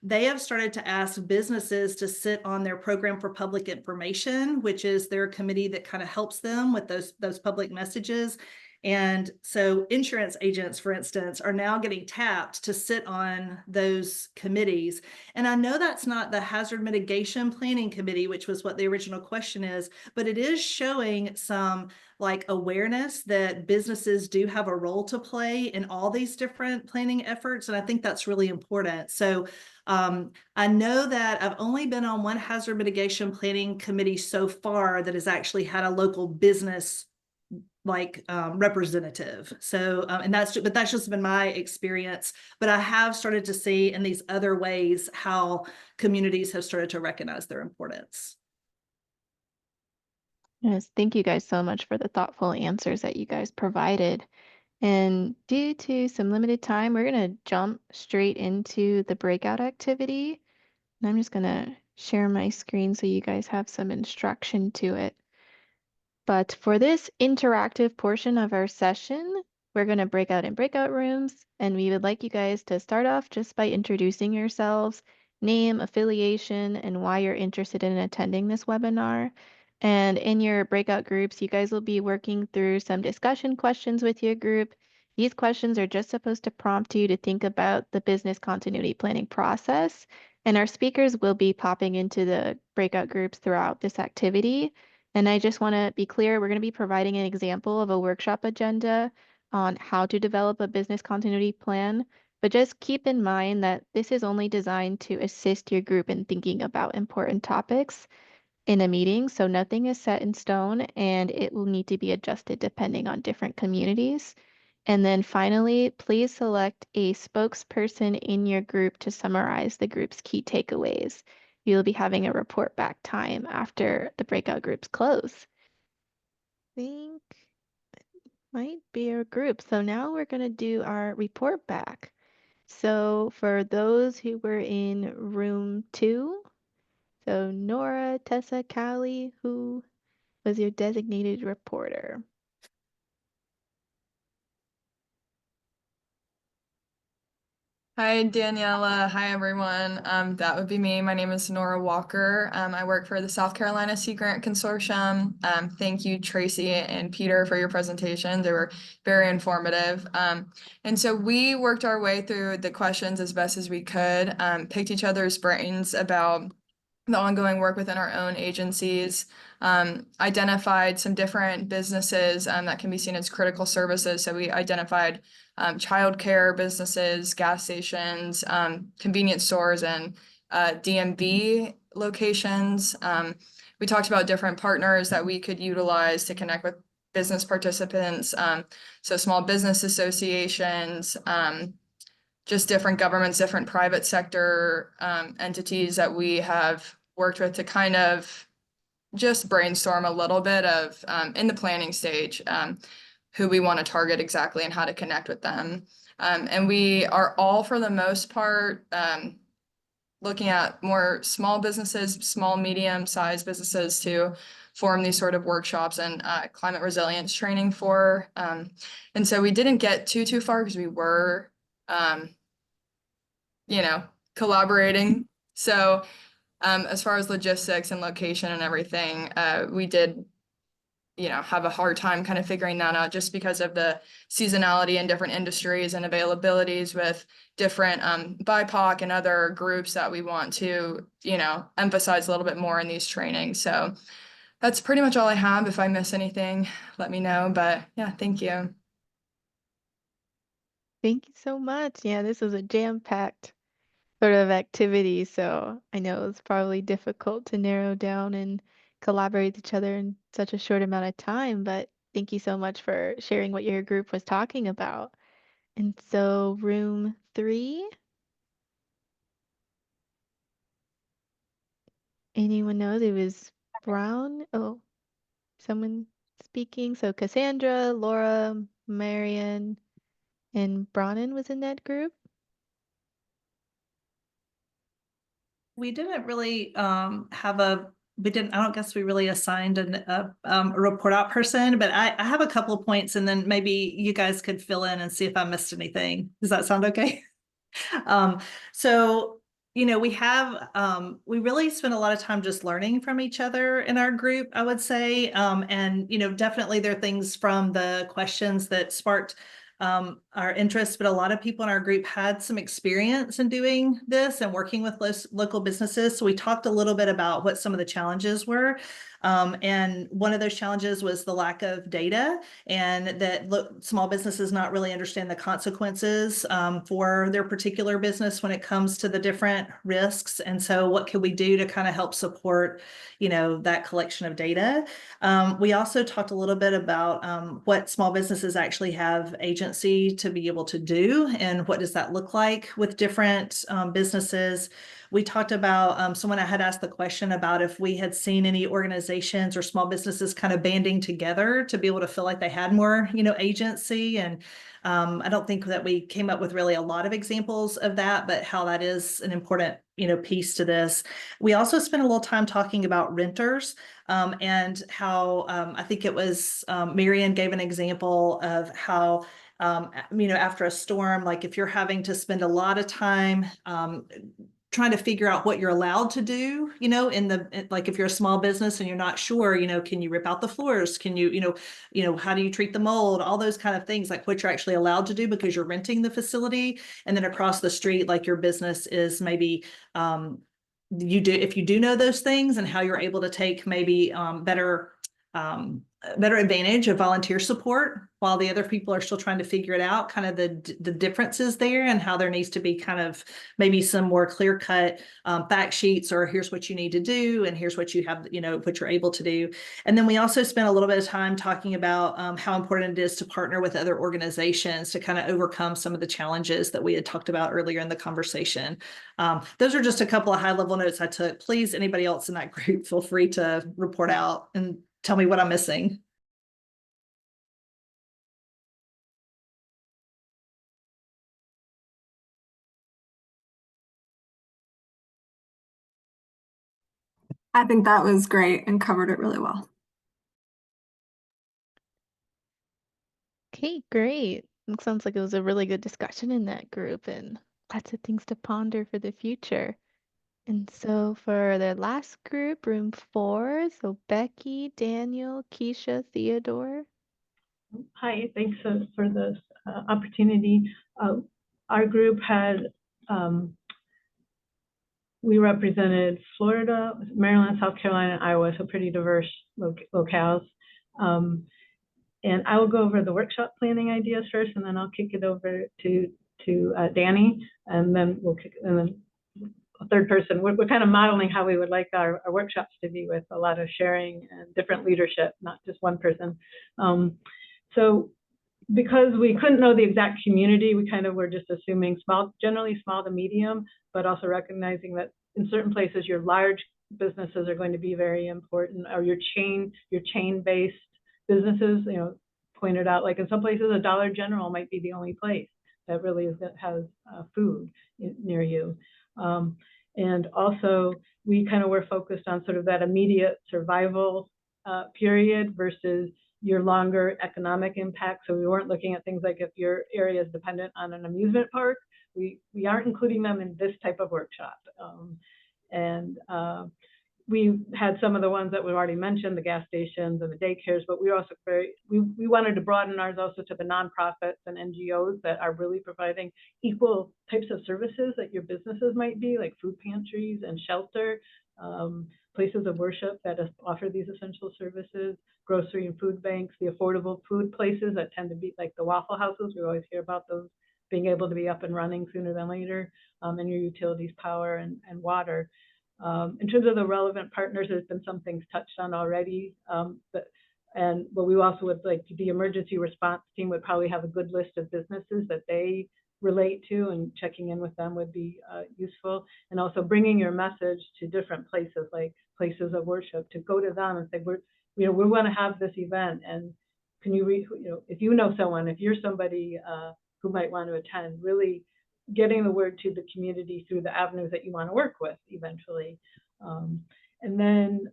they have started to ask businesses to sit on their program for public information, which is their committee that kind of helps them with those public messages. And so insurance agents, for instance, are now getting tapped to sit on those committees. And I know that's not the hazard mitigation planning committee, which was what the original question is, but it is showing some like awareness that businesses do have a role to play in all these different planning efforts. And I think that's really important. So I know that I've only been on one hazard mitigation planning committee so far that has actually had a local business representative. So, and that's just been my experience, but I have started to see in these other ways how communities have started to recognize their importance. Yes, thank you guys so much for the thoughtful answers that you guys provided. And due to some limited time, we're going to jump straight into the breakout activity. And I'm just going to share my screen so you guys have some instruction to it. But for this interactive portion of our session, we're going to break out in breakout rooms, and we would like you guys to start off just by introducing yourselves, name, affiliation, and why you're interested in attending this webinar. And in your breakout groups, you guys will be working through some discussion questions with your group. These questions are just supposed to prompt you to think about the business continuity planning process. And our speakers will be popping into the breakout groups throughout this activity. And I just want to be clear, we're going to be providing an example of a workshop agenda on how to develop a business continuity plan. But just keep in mind that this is only designed to assist your group in thinking about important topics in a meeting. So nothing is set in stone, and it will need to be adjusted depending on different communities. And then finally, please select a spokesperson in your group to summarize the group's key takeaways. You'll be having a report back time after the breakout groups close. I think that might be our group. So now we're going to do our report back. So for those who were in room 2, so Nora, Tessa, Callie, who was your designated reporter? Hi, Daniela. Hi, everyone. That would be me. My name is Nora Walker. I work for the South Carolina Sea Grant Consortium. Thank you, Tracie and Peter, for your presentation. They were very informative. And so we worked our way through the questions as best as we could, picked each other's brains about the ongoing work within our own agencies, identified some different businesses that can be seen as critical services. So we identified childcare businesses, gas stations, convenience stores, and DMV locations. We talked about different partners that we could utilize to connect with business participants. So small business associations, just different governments, different private sector entities that we have worked with to kind of just brainstorm a little bit of in the planning stage who we want to target exactly and how to connect with them. And we are all, for the most part, looking at more small businesses, small, medium-sized businesses to form these sort of workshops and climate resilience training for. And so we didn't get too far because we were collaborating. So As far as logistics and location and everything, we did, have a hard time kind of figuring that out just because of the seasonality in different industries and availabilities with different BIPOC and other groups that we want to, emphasize a little bit more in these trainings. So that's pretty much all I have. If I miss anything, let me know. But yeah, thank you. Thank you so much. Yeah, this was a jam-packed sort of activity, so I know it's probably difficult to narrow down and collaborate with each other in such a short amount of time, but thank you so much for sharing what your group was talking about. And so, room 3, anyone knows it was Brown? Oh, someone speaking. So Cassandra, Laura, Marion, and Bronin was in that group. We didn't really I don't guess we really assigned a report out person, but I have a couple of points, and then maybe you guys could fill in and see if I missed anything. Does that sound okay? So, we really spend a lot of time just learning from each other in our group, I would say. And, definitely there are things from the questions that sparked our interest, but a lot of people in our group had some experience in doing this and working with local businesses. So we talked a little bit about what some of the challenges were. And one of those challenges was the lack of data, and that small businesses not really understand the consequences for their particular business when it comes to the different risks. And so what can we do to kind of help support, that collection of data? We also talked a little bit about what small businesses actually have agency to be able to do, and what does that look like with different businesses. We talked about someone had asked the question about if we had seen any organizations or small businesses kind of banding together to be able to feel like they had more, agency. And I don't think that we came up with really a lot of examples of that, but how that is an important, piece to this. We also spent a little time talking about renters and how I think it was Marian gave an example of how after a storm, like if you're having to spend a lot of time trying to figure out what you're allowed to do, like if you're a small business and you're not sure, can you rip out the floors? Can you, how do you treat the mold? All those kind of things, like what you're actually allowed to do because you're renting the facility. And then across the street, like your business is maybe, if you do know those things, and how you're able to take maybe better advantage of volunteer support while the other people are still trying to figure it out, kind of the differences there, and how there needs to be kind of maybe some more clear-cut fact sheets, or here's what you need to do and here's what you have, what you're able to do. And then we also spent a little bit of time talking about how important it is to partner with other organizations to kind of overcome some of the challenges that we had talked about earlier in the conversation. Those are just a couple of high-level notes I took. Please, anybody else in that group, feel free to report out and tell me what I'm missing. I think that was great and covered it really well. Okay, great. It sounds like it was a really good discussion in that group and lots of things to ponder for the future. And so for the last group, room 4, so Becky, Daniel, Keisha, Theodore. Hi, thanks for this opportunity. Our group had, we represented Florida, Maryland, South Carolina, and Iowa, so pretty diverse locales. And I will go over the workshop planning ideas first, and then I'll kick it over to Danny, and then and then a third person. We're kind of modeling how we would like our workshops to be, with a lot of sharing and different leadership, not just one person. So because we couldn't know the exact community, we kind of were just assuming generally small to medium, but also recognizing that in certain places your large businesses are going to be very important, or your chain-based businesses, pointed out, like in some places a Dollar General might be the only place that really has food near you. And also we kind of were focused on sort of that immediate survival period versus your longer economic impact. So we weren't looking at things like if your area is dependent on an amusement park, we aren't including them in this type of workshop. And we had some of the ones that we already mentioned, the gas stations and the daycares, but we also we wanted to broaden ours also to the nonprofits and NGOs that are really providing equal types of services that your businesses might be, like food pantries and shelter, places of worship that offer these essential services, grocery and food banks, the affordable food places that tend to be like the Waffle Houses. We always hear about those being able to be up and running sooner than later, and your utilities, power and water. In terms of the relevant partners, there's been some things touched on already. But we also would like the emergency response team would probably have a good list of businesses that they relate to, and checking in with them would be useful. And also bringing your message to different places, like places of worship, to go to them and say, we want to have this event, and can you, if you know someone, if you're somebody who might want to attend, really getting the word to the community through the avenues that you want to work with eventually. And then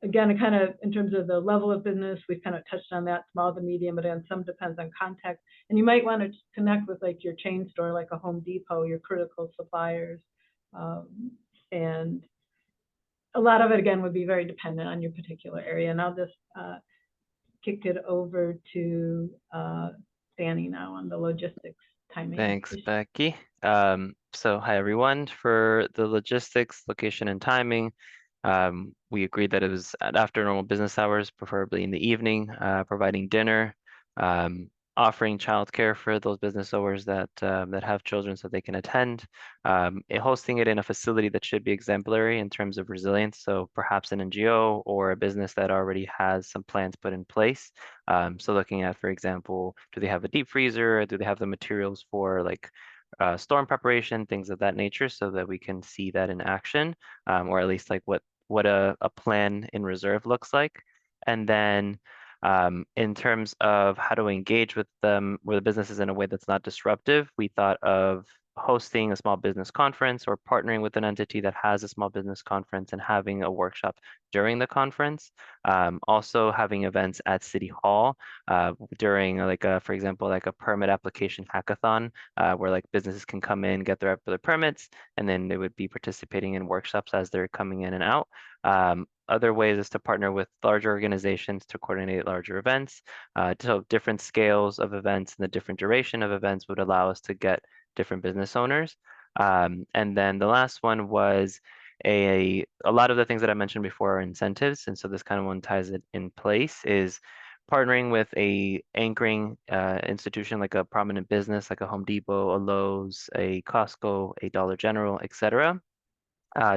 again, kind of in terms of the level of business, we've kind of touched on that, small to medium, but then some depends on context. And you might want to connect with like your chain store, like a Home Depot, your critical suppliers. And a lot of it, again, would be very dependent on your particular area. And I'll just kick it over to Danny now on the logistics timing. Thanks, issue. Becky. So hi, everyone. For the logistics, location, and timing, we agreed that it was after normal business hours, preferably in the evening, providing dinner, offering childcare for those business owners that have children so they can attend, hosting it in a facility that should be exemplary in terms of resilience. So perhaps an NGO or a business that already has some plans put in place. So looking at, for example, do they have a deep freezer? Do they have the materials for like storm preparation, things of that nature, so that we can see that in action, or at least like what a plan in reserve looks like. And then in terms of how to engage with them, with the businesses in a way that's not disruptive, we thought of hosting a small business conference or partnering with an entity that has a small business conference and having a workshop during the conference. Also having events at City Hall during like for example, like a permit application hackathon where like businesses can come in, get their permits, and then they would be participating in workshops as they're coming in and out. Other ways is to partner with larger organizations to coordinate larger events. So different scales of events and the different duration of events would allow us to get different business owners. And then the last one was a lot of the things that I mentioned before are incentives. And so this kind of one ties it in place, is partnering with a anchoring institution like a prominent business, like a Home Depot, a Lowe's, a Costco, a Dollar General, etc.,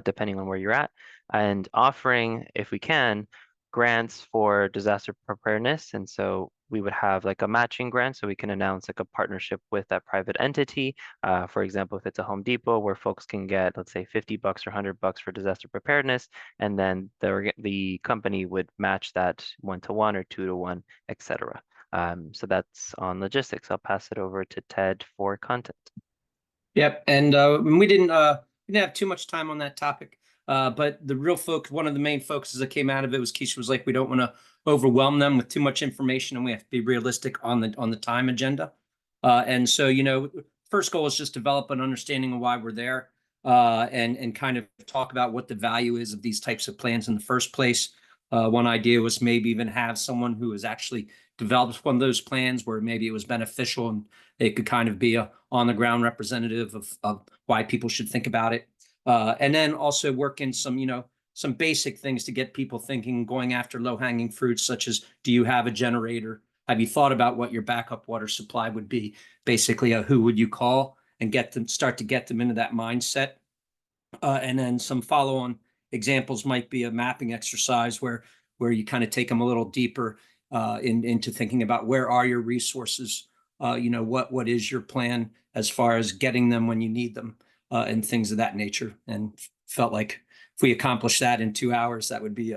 depending on where you're at, and offering, if we can, grants for disaster preparedness. And so we would have like a matching grant, so we can announce like a partnership with that private entity. For example, if it's a Home Depot where folks can get, let's say, $50 or $100 for disaster preparedness, and then the company would match that 1-to-1 or 2-to-1, etc. So that's on logistics. I'll pass it over to Ted for content. Yep, and we didn't have too much time on that topic, but the real focus, one of the main focuses that came out of it was Keisha was like, we don't want to overwhelm them with too much information, and we have to be realistic on the time agenda. And so, first goal is just develop an understanding of why we're there, and kind of talk about what the value is of these types of plans in the first place. One idea was maybe even have someone who has actually developed one of those plans where maybe it was beneficial and they could kind of be a on the ground representative of why people should think about it. And then also work in some basic things to get people thinking, going after low hanging fruits, such as, do you have a generator? Have you thought about what your backup water supply would be? Basically, who would you call, and start to get them into that mindset. And then some follow-on examples might be a mapping exercise where you kind of take them a little deeper into thinking about where are your resources, what is your plan as far as getting them when you need them, and things of that nature. And felt like if we accomplish that in 2 hours, that would be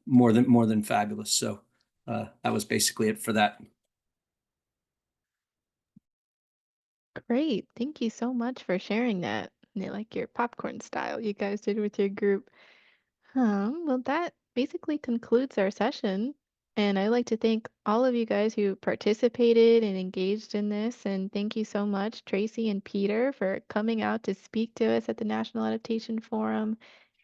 more than fabulous. So that was basically it for that. Great. Thank you so much for sharing that. I like your popcorn style you guys did with your group. Well, that basically concludes our session. And I'd like to thank all of you guys who participated and engaged in this. And thank you so much, Tracie and Peter, for coming out to speak to us at the National Adaptation Forum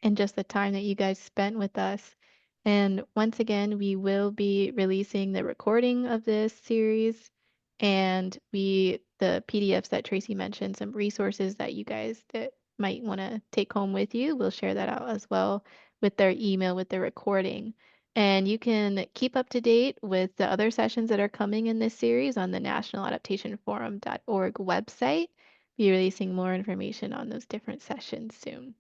and just the time that you guys spent with us. And once again, we will be releasing the recording of this series and the PDFs that Tracie mentioned, some resources that you guys that might want to take home with you. We'll share that out as well with their email with the recording. And you can keep up to date with the other sessions that are coming in this series on the nationaladaptationforum.org website. Be releasing more information on those different sessions soon.